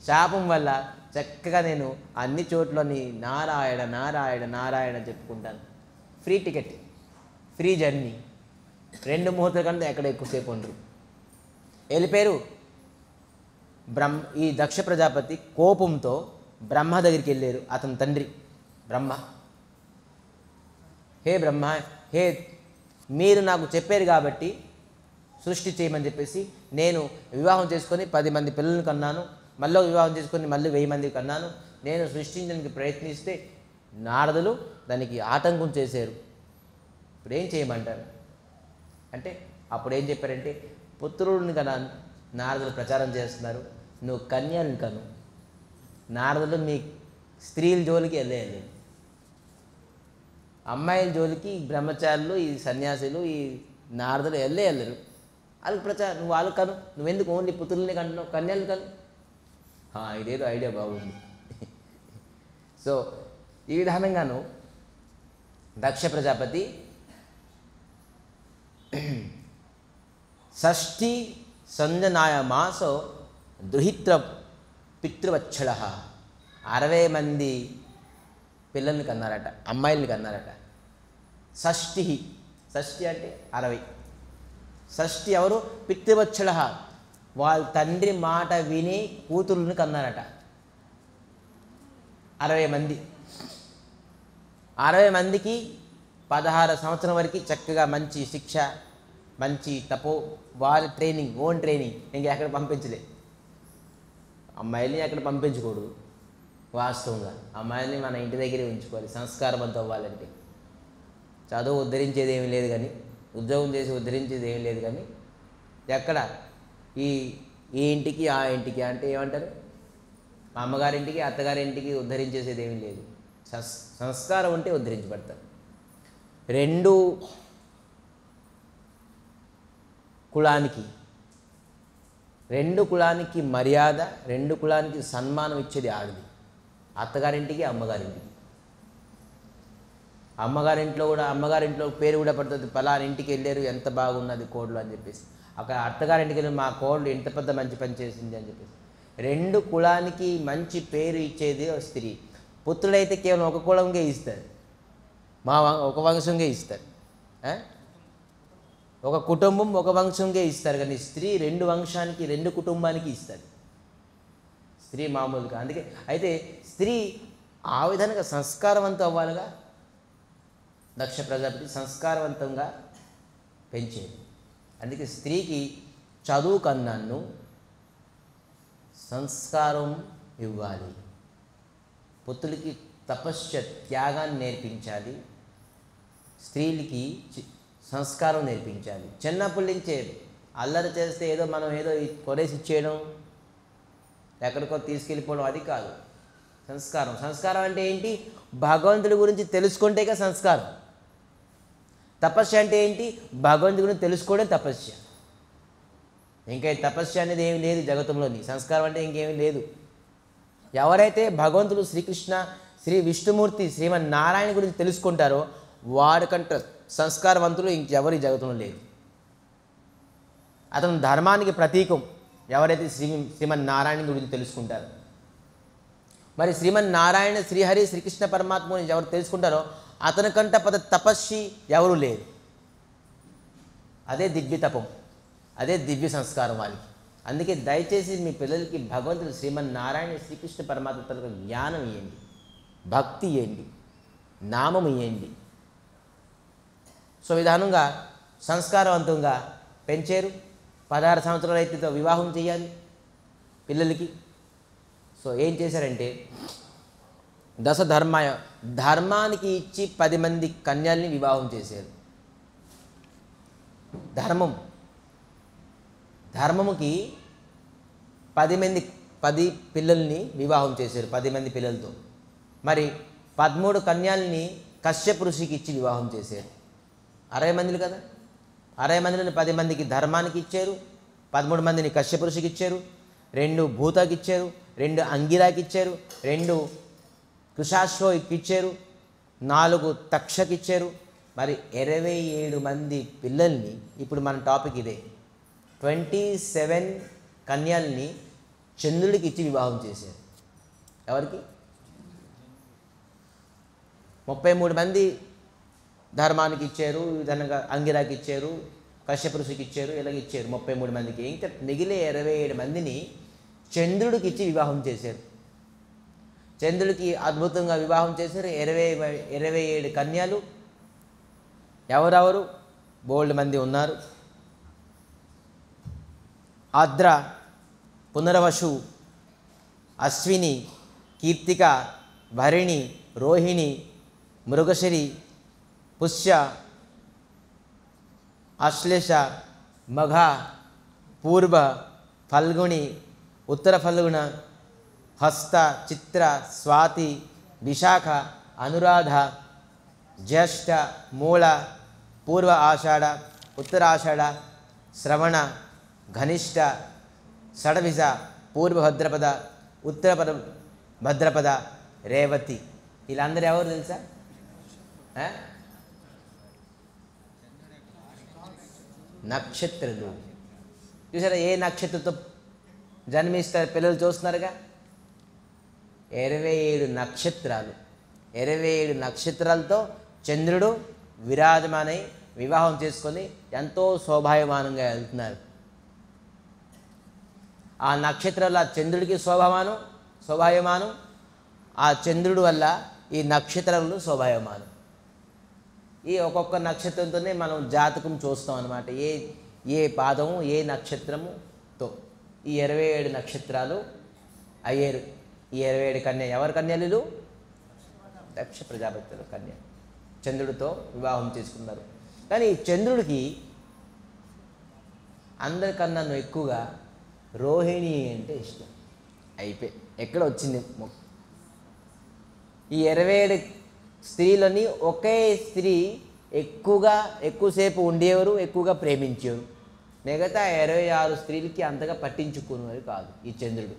శాపం వల్ల చక్కగా నేను అన్ని చోట్లని నారాయణ నారాయణ నారాయణ చెప్పుకుంటాను. Free ticket, free journey. 2 ముహూర్తాల కంటే ఎక్కడ ఎక్కువసేపు ఉండరు. వెళ్ళిపోయారు. ఈ దక్ష ప్రజాపతి కోపంతో బ్రహ్మ దగ్గరికి వెళ్ళారు. అతని తండ్రి బ్రహ్మ, హే బ్రహ్మ, హే మీరు నాకు చెప్పారు కాబట్టి సృష్టి చేయమని చెప్పేసి నేను వివాహం చేసుకొని 10 మంది పిల్లలను కన్నాను. మళ్ళీ వివాహం చేసుకొని మళ్ళీ 1000 మంది కన్నాను. నేను సృష్టించడానికి ప్రయత్నిస్తే నారదులు దానికి ఆటంకం చేశారు. ఇప్పుడు ఏం చేయమంటారు అంటే అప్పుడు ఏం చెప్పారంటే పుత్రుడిని కన్నా నారదులు ప్రచారం చేస్తున్నారు, నువ్వు కన్యని కను. నారదులు మీ స్త్రీల జోలికి వెళ్ళేయాలి, అమ్మాయిల జోలికి బ్రహ్మచారులు ఈ సన్యాసులు ఈ నారదులు వెళ్ళరు. వాళ్ళకి ప్రచారం నువ్వు వాళ్ళు కను, నువ్వెందుకు ఓన్లీ పుత్రుల్ని కంటున్నావు, కన్యలు కను. ఇదేదో ఐడియా బాగుంది. సో ఈ విధానంగాను దక్ష ప్రజాపతి షష్ఠి సంజనాయ మాసో దృహిత్ర పితృవత్సల 60 మంది పిల్లల్ని కన్నారట, అమ్మాయిల్ని కన్నారట. షష్ఠి అంటే 60. షష్ఠి ఎవరు? పితృవత్సల, వాళ్ళ తండ్రి మాట విని కూతుర్లను కన్నారట 60 మంది. 60 మందికి 16 సంవత్సరం వరకు చక్కగా మంచి శిక్ష, మంచి తపో, వాళ్ళ ట్రైనింగ్, ఓన్ ట్రైనింగ్. ఇంకెక్కడ పంపించలే, అమ్మాయిల్ని ఎక్కడ పంపించకూడదు. వాస్తవంగా అమ్మాయిల్ని మన ఇంటి దగ్గరే ఉంచుకోవాలి సంస్కారవంతం అవ్వాలంటే. చదువు ఉద్ధరించేది ఏమీ లేదు కానీ, ఉద్యోగం చేసి ఉద్ధరించేది ఏమీ లేదు కానీ, ఎక్కడ ఈ ఇంటికి ఆ ఇంటికి అంటే ఏమంటారు, మా అమ్మగారింటికి అత్తగారింటికి ఉద్ధరించేసేది ఏమీ లేదు. సంస్కారం ఉంటే ఉద్ధరించబడతారు. 2 కులానికి మర్యాద, 2 కులానికి సన్మానం ఇచ్చేది ఆడది, అత్తగారింటికి అమ్మగారింటికి. అమ్మగారింట్లో పేరు కూడా పడుతుంది, పలానా ఇంటికి వెళ్ళారు, ఎంత బాగున్నది కోడలు అని చెప్పేసి. అక్కడ అత్తగారింటికి వెళ్ళి మా కోడలు ఎంత పెద్ద మంచి పని చేసింది అని చెప్పేసి. 2 కులానికి మంచి పేరు ఇచ్చేది స్త్రీ. పుత్రుడైతే కేవలం ఒక కులంకే ఇస్తారు, ఒక వంశంగా ఇస్తారు, ఒక కుటుంబం ఒక వంశంగా ఇస్తారు. కానీ స్త్రీ 2 వంశానికి 2 కుటుంబానికి ఇస్తారు, స్త్రీ మామూలుగా. అందుకే అయితే స్త్రీ ఆ విధంగా సంస్కారవంతం అవ్వాలిగా. దక్ష ప్రజాపతి సంస్కారవంతంగా పెంచేది. అందుకే స్త్రీకి చదువు కన్నాను సంస్కారం ఇవ్వాలి, పుత్రులకి తపస్య త్యాగాన్ని నేర్పించాలి, స్త్రీలకి సంస్కారం నేర్పించాలి. చిన్నప్పటి నుంచే అల్లరి చేస్తే మనం ఏదో కొనేసి ఇచ్చేయడం, ఎక్కడికో తీసుకెళ్ళిపోవడం అది కాదు సంస్కారం. సంస్కారం అంటే ఏంటి? భగవంతుడి గురించి తెలుసుకుంటేగా సంస్కారం. తపస్య అంటే ఏంటి? భగవంతుడి గురించి తెలుసుకోవడం తపస్య. ఇంకా తపస్య అనేది ఏమి లేదు జగతంలోని. సంస్కారం అంటే ఇంకేమీ లేదు. ఎవరైతే భగవంతుడు శ్రీకృష్ణ, శ్రీ విష్ణుమూర్తి, శ్రీమన్నారాయణ గురించి తెలుసుకుంటారో వాడికంటే సంస్కారవంతులు ఇంకెవరి జగతంలో లేదు. అతను ధర్మానికి ప్రతీకం ఎవరైతే శ్రీమన్నారాయణ గురించి తెలుసుకుంటారో. మరి శ్రీమన్నారాయణ, శ్రీహరి, శ్రీకృష్ణ పరమాత్మ గురించి ఎవరు తెలుసుకుంటారో అతనికంట తపస్వి ఎవరు లేరు. అదే దివ్య తపం, అదే దివ్య సంస్కారం వాళ్ళకి. అందుకే దయచేసి మీ పిల్లలకి భగవంతుడు శ్రీమన్నారాయణ, శ్రీకృష్ణ పరమాత్మ తరపున జ్ఞానం ఇవ్వండి, భక్తి ఇవ్వండి, నామం ఇవ్వండి. సో విధానంగా సంస్కారవంతంగా పెంచారు. 16 సంవత్సరాలు అయితే వివాహం చేయాలి పిల్లలకి. సో ఏం చేశారంటే ధర్మానికి ఇచ్చి 10 మంది కన్యల్ని వివాహం చేశారు. ధర్మముకి 10 పిల్లల్ని వివాహం చేశారు, 10 మంది పిల్లలతో. మరి 13 కన్యల్ని కశ్యప ఋషికి ఇచ్చి వివాహం చేశారు. 60 మందిలు కదా, 60 మందిని 10 మందికి ధర్మానికి ఇచ్చారు, 13 మందిని కశ్యప ఋషికి ఇచ్చారు, 2 భూతకి ఇచ్చారు, 2 అంగిరాకి ఇచ్చారు, 2 కృషాశ్వకి ఇచ్చారు, 4 తక్షకి ఇచ్చారు. మరి 27 మంది పిల్లల్ని, ఇప్పుడు మన టాపిక్ ఇదే, 27 కన్యల్ని చంద్రుడికి ఇచ్చి వివాహం చేశారు. ఎవరికి? 33 మంది ధర్మానికి ఇచ్చారు, విధంగా అంగిరాకి ఇచ్చారు, కశ్యప ఋషికి ఇచ్చారు, ఇలాగ ఇచ్చారు 33 మందికి. ఇంకా మిగిలే 27 మందిని చంద్రుడికి ఇచ్చి వివాహం చేశారు. చంద్రుడికి అద్భుతంగా వివాహం చేశారు. 27 కన్యలు. ఎవరెవరు? బోల్డ్ మంది ఉన్నారు. ఆద్ర, పునర్వసు, అశ్విని, కీర్తిక, భరిణి, రోహిణి, మృగశిరి, పుష్య, అశ్లేష, మఘ, పూర్వ, ఫల్గుణి, ఉత్తర ఫల్గుణ, హస్త, చిత్ర, స్వాతి, విశాఖ, అనురాధ, జ్యేష్ఠ, మూల, పూర్వ ఆషాఢ, ఉత్తర ఆషాఢ, శ్రవణ, ఘనిష్ట, షడవిజ, పూర్వ భద్రపద, ఉత్తర భద్రపద, రేవతి. వీళ్ళందరూ ఎవరు తెలుసా? నక్షత్రులు. చూసారా ఏ నక్షత్రంతో జన్మిస్తారు పిల్లలు? చూస్తున్నారుగా 27 నక్షత్రాలు. 27 నక్షత్రాలతో చంద్రుడు విరాజమానై వివాహం చేసుకొని ఎంతో శోభాయమానంగా వెళ్తున్నారు. ఆ నక్షత్రాల చంద్రుడికి శోభాయమానం, ఆ చంద్రుడి వల్ల ఈ నక్షత్రాలు శోభాయమానం. ఈ ఒక్కొక్క నక్షత్రంతోనే మనం జాతకం చూస్తాం అన్నమాట. ఏ పాదము ఏ నక్షత్రముతో ఈ 27 నక్షత్రాలు అయ్యారు. ఈ 27 కన్య ఎవరి కన్యలు? దక్ష ప్రజాపతుల కన్య చంద్రుడితో వివాహం చేసుకున్నారు. కానీ చంద్రుడికి అందరికన్నా ఎక్కువగా రోహిణి అంటే ఇష్టం. అయిపోయి ఎక్కడ వచ్చింది? ఈ 27 స్త్రీలని ఒకే స్త్రీ ఎక్కువసేపు ఉండేవారు, ఎక్కువగా ప్రేమించేవారు. మిగతా 26 స్త్రీలకి అంతగా పట్టించుకునేవారు కాదు ఈ చంద్రుడు.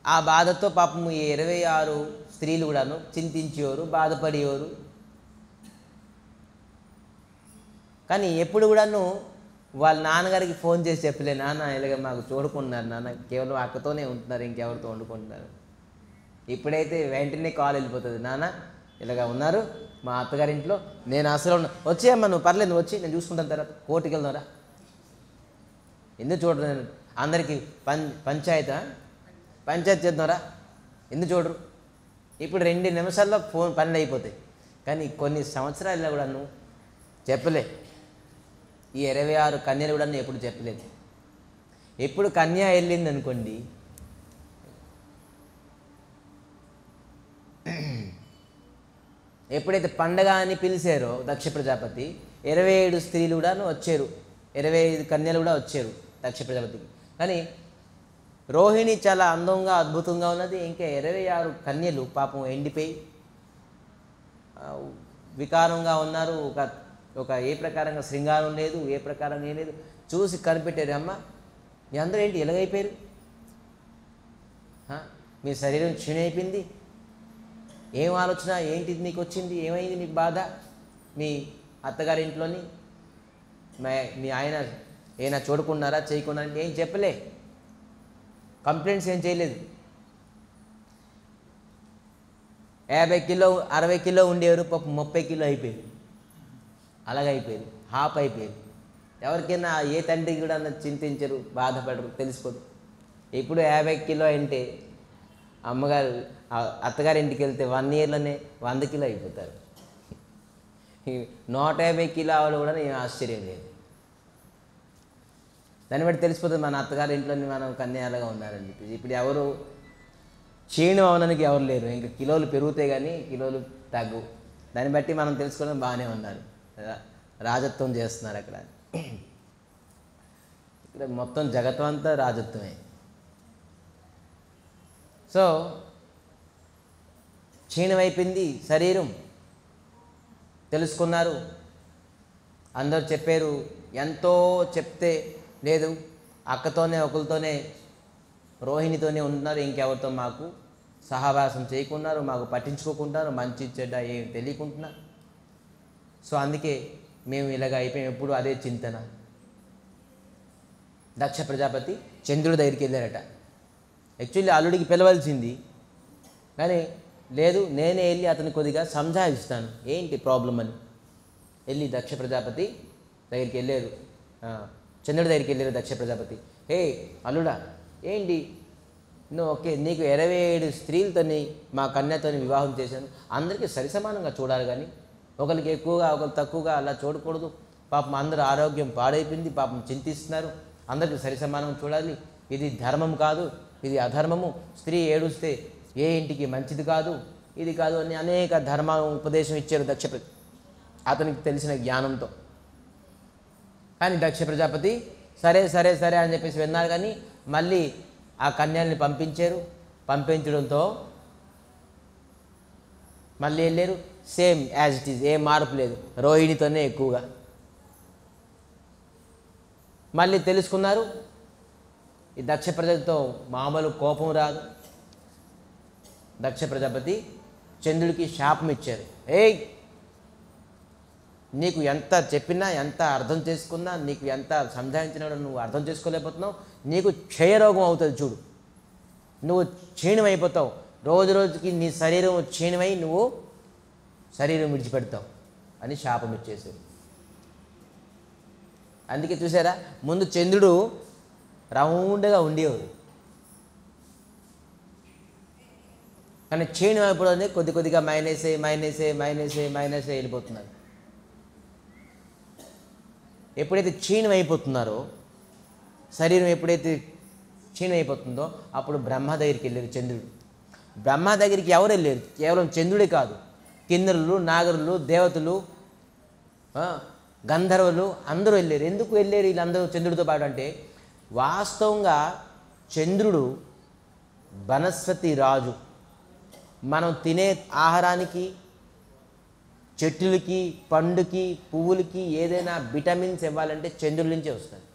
ఆ బాధతో పాపం ఈ 26 స్త్రీలు కూడాను చింతించేవారు, బాధపడేవారు. కానీ ఎప్పుడు కూడాను వాళ్ళ నాన్నగారికి ఫోన్ చేసి చెప్పలే, నాన్న ఇలాగ మాకు చూడుకుంటున్నారు నాన్న, కేవలం అక్కతోనే ఉంటున్నారు, ఇంకెవరితో వండుకుంటున్నారు. ఇప్పుడైతే వెంటనే కాల్ వెళ్ళిపోతుంది, నాన్న ఇలాగ ఉన్నారు మా అత్తగారింట్లో, నేను అసలు వచ్చేయమ్మా, నువ్వు పర్లేదు, నువ్వు వచ్చి నేను చూసుకుంటాను, తర్వాత కోర్టుకి వెళ్దాంరా. ఎందుకు చూడరు? నేను అందరికీ పంచాయతీ చేద్దాంరా, ఎందుకు చూడరు? ఇప్పుడు 2 నిమిషాల్లో పనులు అయిపోతాయి. కానీ కొన్ని సంవత్సరాల్లో కూడా నువ్వు చెప్పలే. ఈ 26 కన్యలు కూడా ఎప్పుడు చెప్పలేదు. ఎప్పుడు కన్య వెళ్ళింది అనుకోండి, ఎప్పుడైతే పండగ అని పిలిచారో దక్ష ప్రజాపతి, 27 స్త్రీలు కూడా వచ్చారు, 25 కన్యలు కూడా వచ్చారు దక్ష ప్రజాపతికి. కానీ రోహిణి చాలా అందంగా అద్భుతంగా ఉన్నది. ఇంకా 26 కన్యలు పాపం ఎండిపోయి వికారంగా ఉన్నారు. ఒక ఏ ప్రకారంగా శృంగారం లేదు, ఏ ప్రకారంగా ఏం లేదు. చూసి కనిపెట్టారు, అమ్మ మీ అందరూ ఏంటి ఎలాగైపోయారు? మీ శరీరం క్షీణైపోయింది, ఏం ఆలోచన ఏంటి నీకు వచ్చింది, ఏమైంది నీకు బాధ? మీ అత్తగారింట్లోని మీ ఆయన ఏమైనా చూడకున్నారా, చేయకున్నారా? ఏం చెప్పలే, కంప్లైంట్స్ ఏం చేయలేదు. 50 కిలో 60 కిలో ఉండేవారు, పాపం 30 కిలో అయిపోయారు. అలాగైపోయారు, హాఫ్ అయిపోయారు. ఎవరికైనా ఏ తండ్రికి కూడా చింతించరు, బాధపడరు, తెలిసిపోదు. ఇప్పుడు 50 కిలో అంటే అమ్మగారు అత్తగారి ఇంటికి వెళ్తే 1 ఇయర్లోనే 100 కిలో అయిపోతారు. 150 కిలోలు కూడా ఏం ఆశ్చర్యం లేదు. దాన్ని బట్టి తెలిసిపోతుంది మన అత్తగారి ఇంట్లోని మనం కన్యాలుగా ఉన్నారని చెప్పి. ఇప్పుడు ఎవరు క్షీణం అవడానికి ఎవరు లేరు, ఇంకా కిలోలు పెరుగుతాయి కానీ కిలోలు తగ్గు. దాన్ని బట్టి మనం తెలుసుకోవడం బాగానే ఉన్నారు, రాజత్వం చేస్తున్నారు అక్కడ. ఇక్కడ మొత్తం జగత్తం అంతా రాజత్వమే. సో క్షీణమైపోయింది శరీరం, తెలుసుకున్నారు. అందరూ చెప్పారు, ఎంతో చెప్తే లేదు, అక్కతోనే ఒకరితోనే రోహిణితోనే ఉంటున్నారు, ఇంకెవరితో మాకు సహవాసం చేయకున్నారు, మాకు పట్టించుకోకుంటున్నారు, మంచి చెడ్డ ఏం తెలియకుంటున్నా. సో అందుకే మేము ఇలాగ అయిపోయాం. ఎప్పుడు అదే చింతన. దక్ష ప్రజాపతి చంద్రుడి దగ్గరికి వెళ్ళారట. యాక్చువల్లీ అల్లుడికి పిలవాల్సింది, కానీ లేదు నేనే వెళ్ళి అతను కొద్దిగా సంజాయిస్తాను, ఏంటి ప్రాబ్లం అని వెళ్ళి దక్ష ప్రజాపతి దగ్గరికి వెళ్ళారు. చంద్రుడి దగ్గరికి వెళ్ళారు దక్ష ప్రజాపతి. హే అల్లుడా, ఏంటి నువ్వు ఓకే, నీకు 27 స్త్రీలతోని మా కన్యతోని వివాహం చేశాను, అందరికీ సరిసమానంగా చూడాలి, కానీ ఒకరికి ఎక్కువగా ఒకరు తక్కువగా అలా చూడకూడదు. పాపం అందరూ ఆరోగ్యం పాడైపోయింది, పాపం చింతిస్తున్నారు, అందరికీ సరిసమానం చూడాలి, ఇది ధర్మం కాదు, ఇది అధర్మము, స్త్రీ ఏడుస్తే ఏ ఇంటికి మంచిది కాదు, ఇది కాదు అని అనేక ధర్మ ఉపదేశం ఇచ్చారు దక్ష. అతనికి తెలిసిన జ్ఞానంతో. కానీ దక్ష ప్రజాపతి సరే సరే సరే అని చెప్పేసి విన్నారు. కానీ మళ్ళీ ఆ కన్యల్ని పంపించడంతో మళ్ళీ వెళ్ళారు. సేమ్ యాజ్ ఇట్ ఈజ్, ఏ మార్పు లేదు, రోహిణితోనే ఎక్కువగా. మళ్ళీ తెలుసుకున్నారు. ఈ దక్ష ప్రజలతో మామూలు కోపం రాదు. దక్ష ప్రజాపతి చంద్రుడికి శాపం ఇచ్చారు. ఏయ్, నీకు ఎంత చెప్పినా, ఎంత అర్థం చేసుకున్నా, నీకు ఎంత సంధానించినా నువ్వు అర్థం చేసుకోలేకపోతున్నావు. నీకు క్షయరోగం అవుతుంది చూడు, నువ్వు క్షీణమైపోతావు. రోజు రోజుకి నీ శరీరం క్షీణమై నువ్వు శరీరం విడిచిపెడతావు అని శాపం ఇచ్చేసారు. అందుకే చూసారా, ముందు చంద్రుడు రౌండ్గా ఉండేవాడు, కానీ క్షీణం అయిపోవడం కొద్ది కొద్దిగా మైనస్ వెళ్ళిపోతున్నారు. ఎప్పుడైతే క్షీణం అయిపోతున్నారో, శరీరం ఎప్పుడైతే క్షీణం అయిపోతుందో అప్పుడు బ్రహ్మ దగ్గరికి వెళ్ళారు చంద్రుడు. బ్రహ్మ దగ్గరికి ఎవరు వెళ్ళారు? కేవలం చంద్రుడే కాదు, కిన్నరులు, నాగరులు, దేవతలు, గంధర్వులు అందరూ వెళ్ళారు. ఎందుకు వెళ్ళారు వీళ్ళందరూ చంద్రుడితో పాటు అంటే, వాస్తవంగా చంద్రుడు వనస్పతి రాజు. మనం తినే ఆహారానికి, చెట్లకి, పండుకి, పువ్వులకి ఏదైనా విటమిన్స్ ఇవ్వాలంటే చంద్రుడి నుంచే వస్తుంది.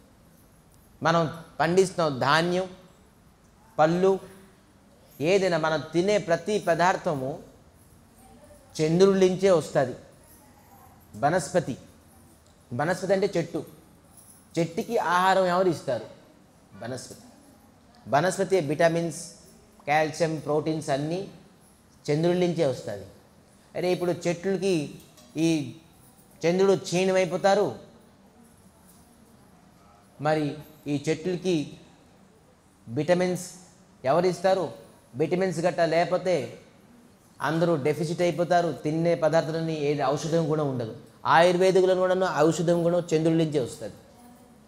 మనం పండిస్తున్న ధాన్యం, పళ్ళు, ఏదైనా మనం తినే ప్రతి పదార్థము చంద్రుడి నుంచే వస్తుంది. వనస్పతి అంటే చెట్టు. చెట్టుకి ఆహారం ఎవరు ఇస్తారు? వనస్పతి విటమిన్స్, కాల్షియం, ప్రోటీన్స్ అన్నీ చంద్రుడి నుంచే వస్తుంది. అరే ఇప్పుడు చెట్లకి ఈ చంద్రుడు క్షీణమైపోతారు, మరి ఈ చెట్లకి విటమిన్స్ ఎవరు ఇస్తారు? విటమిన్స్ గట్టా లేకపోతే అందరూ డెఫిసిట్ అయిపోతారు. తినే పదార్థాలని ఏది ఔషధం కూడా ఉండదు. ఆయుర్వేదికులను కూడా ఔషధం కూడా చంద్రుడి నుంచే వస్తుంది.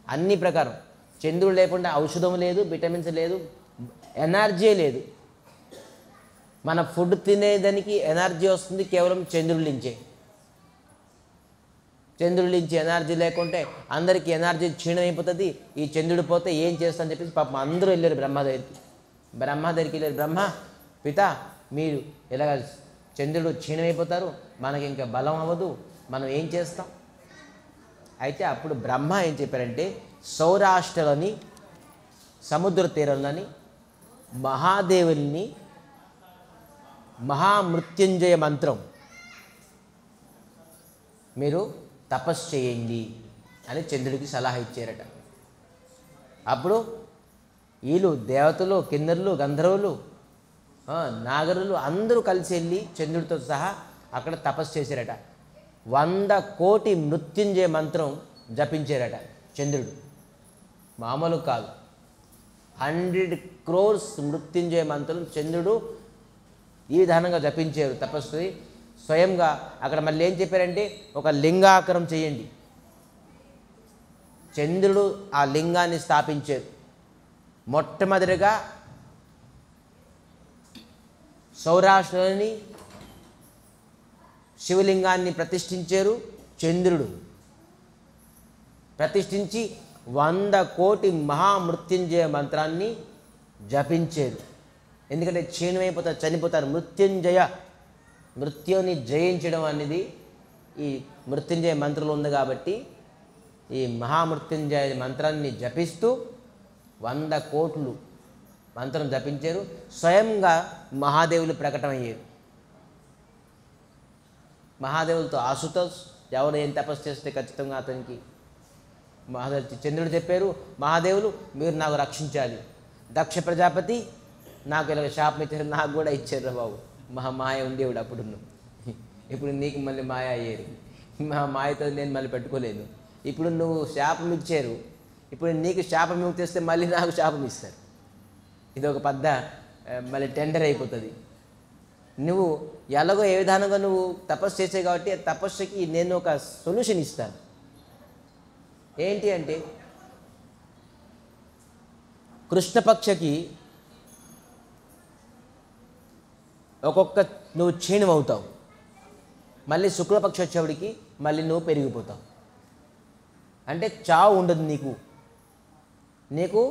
అన్ని ప్రకారం చంద్రుడు లేకుండా ఔషధం లేదు, విటమిన్స్ లేదు, ఎనర్జీ లేదు. మన ఫుడ్ తినేదానికి ఎనర్జీ వస్తుంది కేవలం చంద్రుడి నుంచే. చంద్రుడి నుంచి ఎనర్జీ లేకుంటే అందరికీ ఎనర్జీ క్షీణమైపోతుంది. ఈ చంద్రుడు పోతే ఏం చేస్తామని చెప్పేసి పాపం అందరూ వెళ్ళారు బ్రహ్మ దగ్గరికి వెళ్ళారు. బ్రహ్మ, పిత, మీరు ఎలాగ చంద్రుడు క్షీణమైపోతారు, మనకి ఇంకా బలం అవ్వదు, మనం ఏం చేస్తాం? అయితే అప్పుడు బ్రహ్మ ఏం చెప్పారంటే, సౌరాష్ట్రలోని సముద్ర తీరంలోని మహాదేవుల్ని మహామృత్యుంజయ మంత్రం మీరు తపస్సు చేయండి అని చంద్రుడికి సలహా ఇచ్చారట. అప్పుడు వీళ్ళు దేవతలు, కిన్నరులు, గంధర్వులు, నాగరులు అందరూ కలిసి వెళ్ళి చంద్రుడితో సహా అక్కడ తపస్సు చేశారట. 100 కోటి మృత్యుంజయ మంత్రం జపించారట చంద్రుడు. మామూలు కాదు, 100 crores మృత్యుంజయ మంత్రం చంద్రుడు ఈ విధానంగా జపించారు తపస్సు. స్వయంగా అక్కడ మళ్ళీ ఏం చెప్పారంటే, ఒక లింగాకారం చేయండి. చంద్రుడు ఆ లింగాన్ని స్థాపించారు. మొట్టమొదటిగా సౌరాష్ట్రలోని శివలింగాన్ని ప్రతిష్ఠించారు చంద్రుడు. ప్రతిష్ఠించి 100 కోటి మహామృత్యుంజయ మంత్రాన్ని జపించారు. ఎందుకంటే క్షీణమైపోతారు, చనిపోతారు. మృత్యుని జయించడం అనేది ఈ మృత్యుంజయ మంత్రంలో ఉంది. కాబట్టి ఈ మహామృత్యుంజయ మంత్రాన్ని జపిస్తూ 100 కోట్లు మంత్రం జపించారు. స్వయంగా మహాదేవులు ప్రకటమయ్యారు. మహాదేవులతో ఆశుతోష్ ఎవరు ఏం తపస్సు చేస్తే ఖచ్చితంగా అతనికి చంద్రుడు చెప్పారు, మహాదేవులు మీరు నాకు రక్షించాలి. దక్ష ప్రజాపతి నాకు ఇలా శాపం ఇచ్చారు, నాకు కూడా ఇచ్చారు బాబు. మాయ ఉండేవాడు అప్పుడు. ఇప్పుడు నీకు మళ్ళీ మాయ అయ్యారు. మా మాయతో నేను మళ్ళీ పెట్టుకోలేను. ఇప్పుడు నువ్వు శాపం ఇచ్చారు, ఇప్పుడు నీకు శాపం తెస్తే మళ్ళీ నాకు శాపం ఇస్తారు. ఇది ఒక పెద్ద మళ్ళీ టెండర్ అయిపోతుంది. నువ్వు ఎలాగో ఏ విధానంగా నువ్వు తపస్సు చేసావు కాబట్టి ఆ తపస్సుకి నేను ఒక సొల్యూషన్ ఇస్తాను. ఏంటి అంటే, కృష్ణపక్షకి ఒక్కొక్క నువ్వు క్షీణం అవుతావు, మళ్ళీ శుక్లపక్ష వచ్చేవాడికి మళ్ళీ నువ్వు పెరిగిపోతావు. అంటే చావు ఉండదు నీకు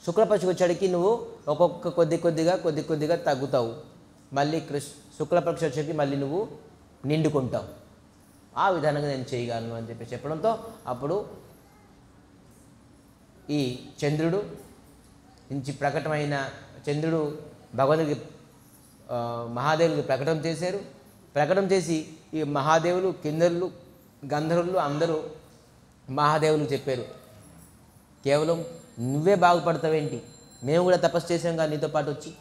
శుక్లపక్షకి వచ్చేటికి నువ్వు ఒక్కొక్క కొద్ది కొద్దిగా తగ్గుతావు. మళ్ళీ శుక్లపక్ష వచ్చేటికి మళ్ళీ నువ్వు నిండుకుంటావు. ఆ విధానంగా నేను చేయగలను అని చెప్పి చెప్పడంతో అప్పుడు ఈ చంద్రుడు నుంచి ప్రకటమైన చంద్రుడు భగవంతుడికి మహాదేవుడికి ప్రకటన చేసి ఈ మహాదేవులు కిన్నరులు గంధర్వులు అందరూ మహాదేవులకు చెప్పారు, కేవలం నువ్వే బాగుపడతావేంటి, మేము కూడా తపస్సు చేసాం కానీ నీతో పాటు వచ్చి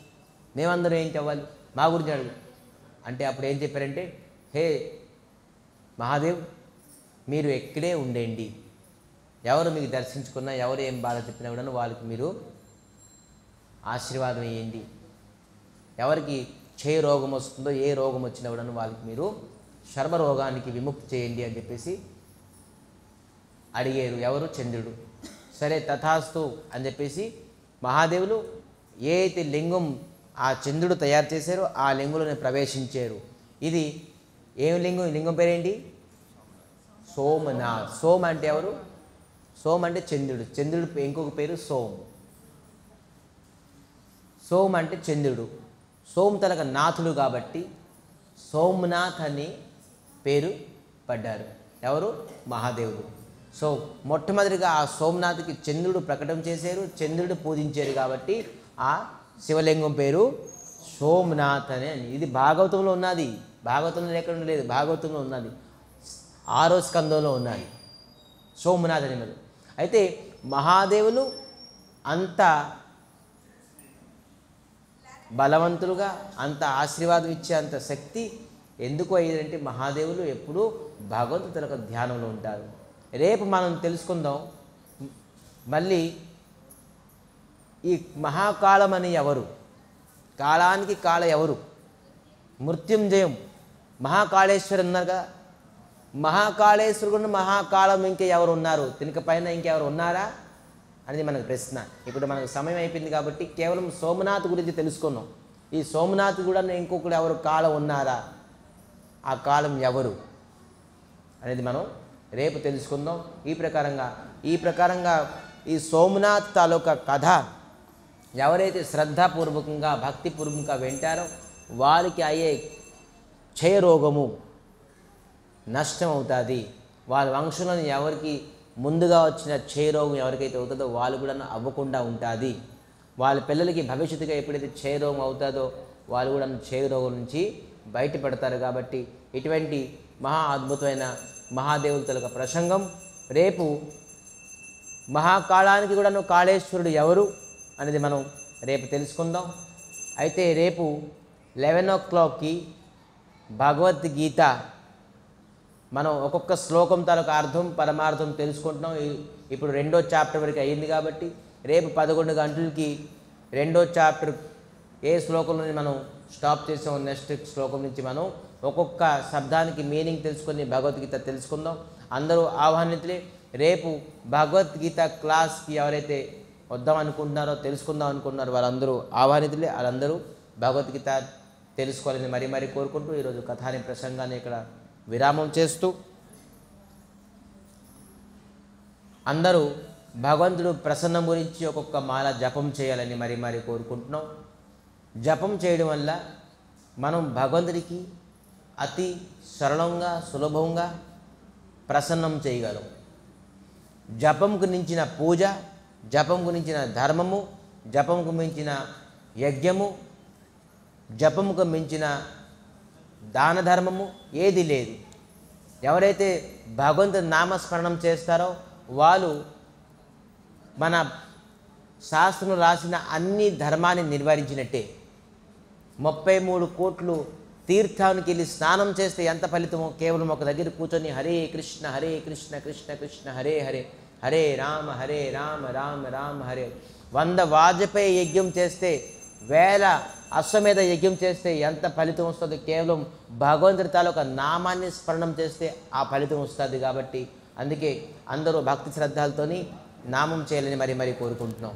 మేమందరం ఏంటి అవ్వాలి, మా గురించి అడుగు అంటే అప్పుడు ఏం చెప్పారంటే, హే మహాదేవ్, మీరు ఎక్కడే ఉండండి, ఎవరు మీకు దర్శించుకున్నా ఎవరు ఏం బాధ చెప్పినా కూడా వాళ్ళకి మీరు ఆశీర్వాదం ఇవ్వండి, ఎవరికి క్షయ రోగం వస్తుందో ఏ రోగం వచ్చినా కూడా వాళ్ళకి మీరు చర్మరోగానికి విముక్తి చేయండి అని చెప్పేసి అడిగారు. ఎవరు? చంద్రుడు. సరే తథాస్తు అని చెప్పేసి మహాదేవులు ఏ అయితే లింగం ఆ చంద్రుడు తయారు చేశారో ఆ లింగంలోనే ప్రవేశించారు. ఇది ఏం లింగం? ఈ లింగం పేరేంటి? సోమనాథ్. సోమ అంటే ఎవరు? సోమ అంటే చంద్రుడు. చంద్రుడు ఇంకొక పేరు సోమ్. సోమ్ అంటే చంద్రుడు. సోమ్ తనకు నాథుడు కాబట్టి సోమనాథ్ అని పేరు పడ్డారు. ఎవరు? మహాదేవుడు. సో మొట్టమొదటిగా ఆ సోమనాథ్కి చంద్రుడు ప్రకటన చేశారు, చంద్రుడు పూజించారు కాబట్టి ఆ శివలింగం పేరు సోమనాథ్ అని. ఇది భాగవతంలో ఉన్నది. భాగవతంలో ఎక్కడ లేదు, భాగవతంలో ఉన్నది, 6వ స్కందంలో ఉన్నది సోమనాథ్ అని. మరి అయితే మహాదేవులు అంత బలవంతులుగా, అంత ఆశీర్వాదం ఇచ్చే అంత శక్తి ఎందుకు అయ్యేదంటే మహాదేవులు ఎప్పుడూ భగవంతుల యొక్క ధ్యానంలో ఉంటారు. రేపు మనం తెలుసుకుందాం మళ్ళీ ఈ మహాకాలం అని ఎవరు, కాలానికి కాల ఎవరు, మృత్యుంజయం మహాకాళేశ్వరు ఉన్నారు కదా, మహాకాళేశ్వరుడు మహాకాలం ఇంకా ఎవరు ఉన్నారు, తినక పైన ఇంకెవరు ఉన్నారా అనేది మనకు ప్రశ్న. ఇప్పుడు మనకు సమయం అయిపోయింది కాబట్టి కేవలం సోమనాథ్ గురించి తెలుసుకున్నాం. ఈ సోమనాథ్ కూడా ఇంకొకరు ఎవరు కాలం ఉన్నారా, ఆ కాలం ఎవరు అనేది మనం రేపు తెలుసుకుందాం. ఈ ప్రకారంగా ఈ సోమనాథ్ తాలూకా కథ ఎవరైతే శ్రద్ధాపూర్వకంగా భక్తిపూర్వకంగా వింటారో వారికి అయ్యే క్షయరోగము నష్టం అవుతుంది. వాళ్ళ వంశంలోని ఎవరికి ముందుగా వచ్చిన క్షయరోగం ఎవరికైతే అవుతుందో వాళ్ళు కూడా అవ్వకుండా ఉంటుంది. వాళ్ళ పిల్లలకి భవిష్యత్తుగా ఎప్పుడైతే క్షయరోగం అవుతుందో వాళ్ళు కూడా క్షయరోగం నుంచి బయటపడతారు. కాబట్టి ఇటువంటి మహా అద్భుతమైన మహాదేవుల తలక ప్రసంగం రేపు మహాకాళానికి కూడాను కాళేశ్వరుడు ఎవరు అనేది మనం రేపు తెలుసుకుందాం. అయితే రేపు 11 o'clockకి భగవద్గీత మనం ఒక్కొక్క శ్లోకం తాలూకు అర్థం పరమార్థం తెలుసుకుంటున్నాం. ఇప్పుడు 2వ చాప్టర్ వరకు అయ్యింది కాబట్టి రేపు 11 గంటలకి 2వ చాప్టర్ ఏ శ్లోకంలో మనం స్టాప్ చేసాం నెక్స్ట్ శ్లోకం నుంచి మనం ఒక్కొక్క శబ్దానికి మీనింగ్ తెలుసుకొని భగవద్గీత తెలుసుకుందాం. అందరూ ఆహ్వానితులే. రేపు భగవద్గీత క్లాస్కి ఎవరైతే వద్దాం అనుకుంటున్నారో తెలుసుకుందాం అనుకుంటున్నారో వాళ్ళందరూ ఆహ్వానితులే. వాళ్ళందరూ భగవద్గీత తెలుసుకోవాలని మరీ కోరుకుంటూ ఈరోజు కథాని ప్రసంగాన్ని ఇక్కడ విరామం చేస్తూ అందరూ భగవంతుడు ప్రసన్నం గురించి ఒక్కొక్క మాల జపం చేయాలని మరీ కోరుకుంటున్నాం. జపం చేయడం వల్ల మనం భగవంతుడికి అతి సరళంగా సులభంగా ప్రసన్నం చేయగలం. జపంకు మించిన పూజ, జపంకు మించిన ధర్మము, జపంకు మించిన యజ్ఞము, జపంకు మించిన దాన ధర్మము ఏది లేదు. ఎవరైతే భగవంతుని నామస్మరణం చేస్తారో వాళ్ళు మన శాస్త్రం రాసిన అన్ని ధర్మాన్ని నిర్వహించినట్టే. 33 కోట్లు తీర్థానికి వెళ్ళి స్నానం చేస్తే ఎంత ఫలితమో కేవలం ఒక దగ్గర కూర్చొని హరే కృష్ణ కృష్ణ కృష్ణ హరే హరే, హరే రామ రామ రామ హరే 100 వాజపేయి యజ్ఞం చేస్తే, 1000 అశ్వమేధ యజ్ఞం చేస్తే ఎంత ఫలితం వస్తుందో కేవలం భగవంతుడి తాలూకా నామాన్ని స్మరణం చేస్తే ఆ ఫలితం వస్తుంది. కాబట్టి అందుకే అందరూ భక్తి శ్రద్ధలతోని నామం చేయాలని మరీ కోరుకుంటున్నాం.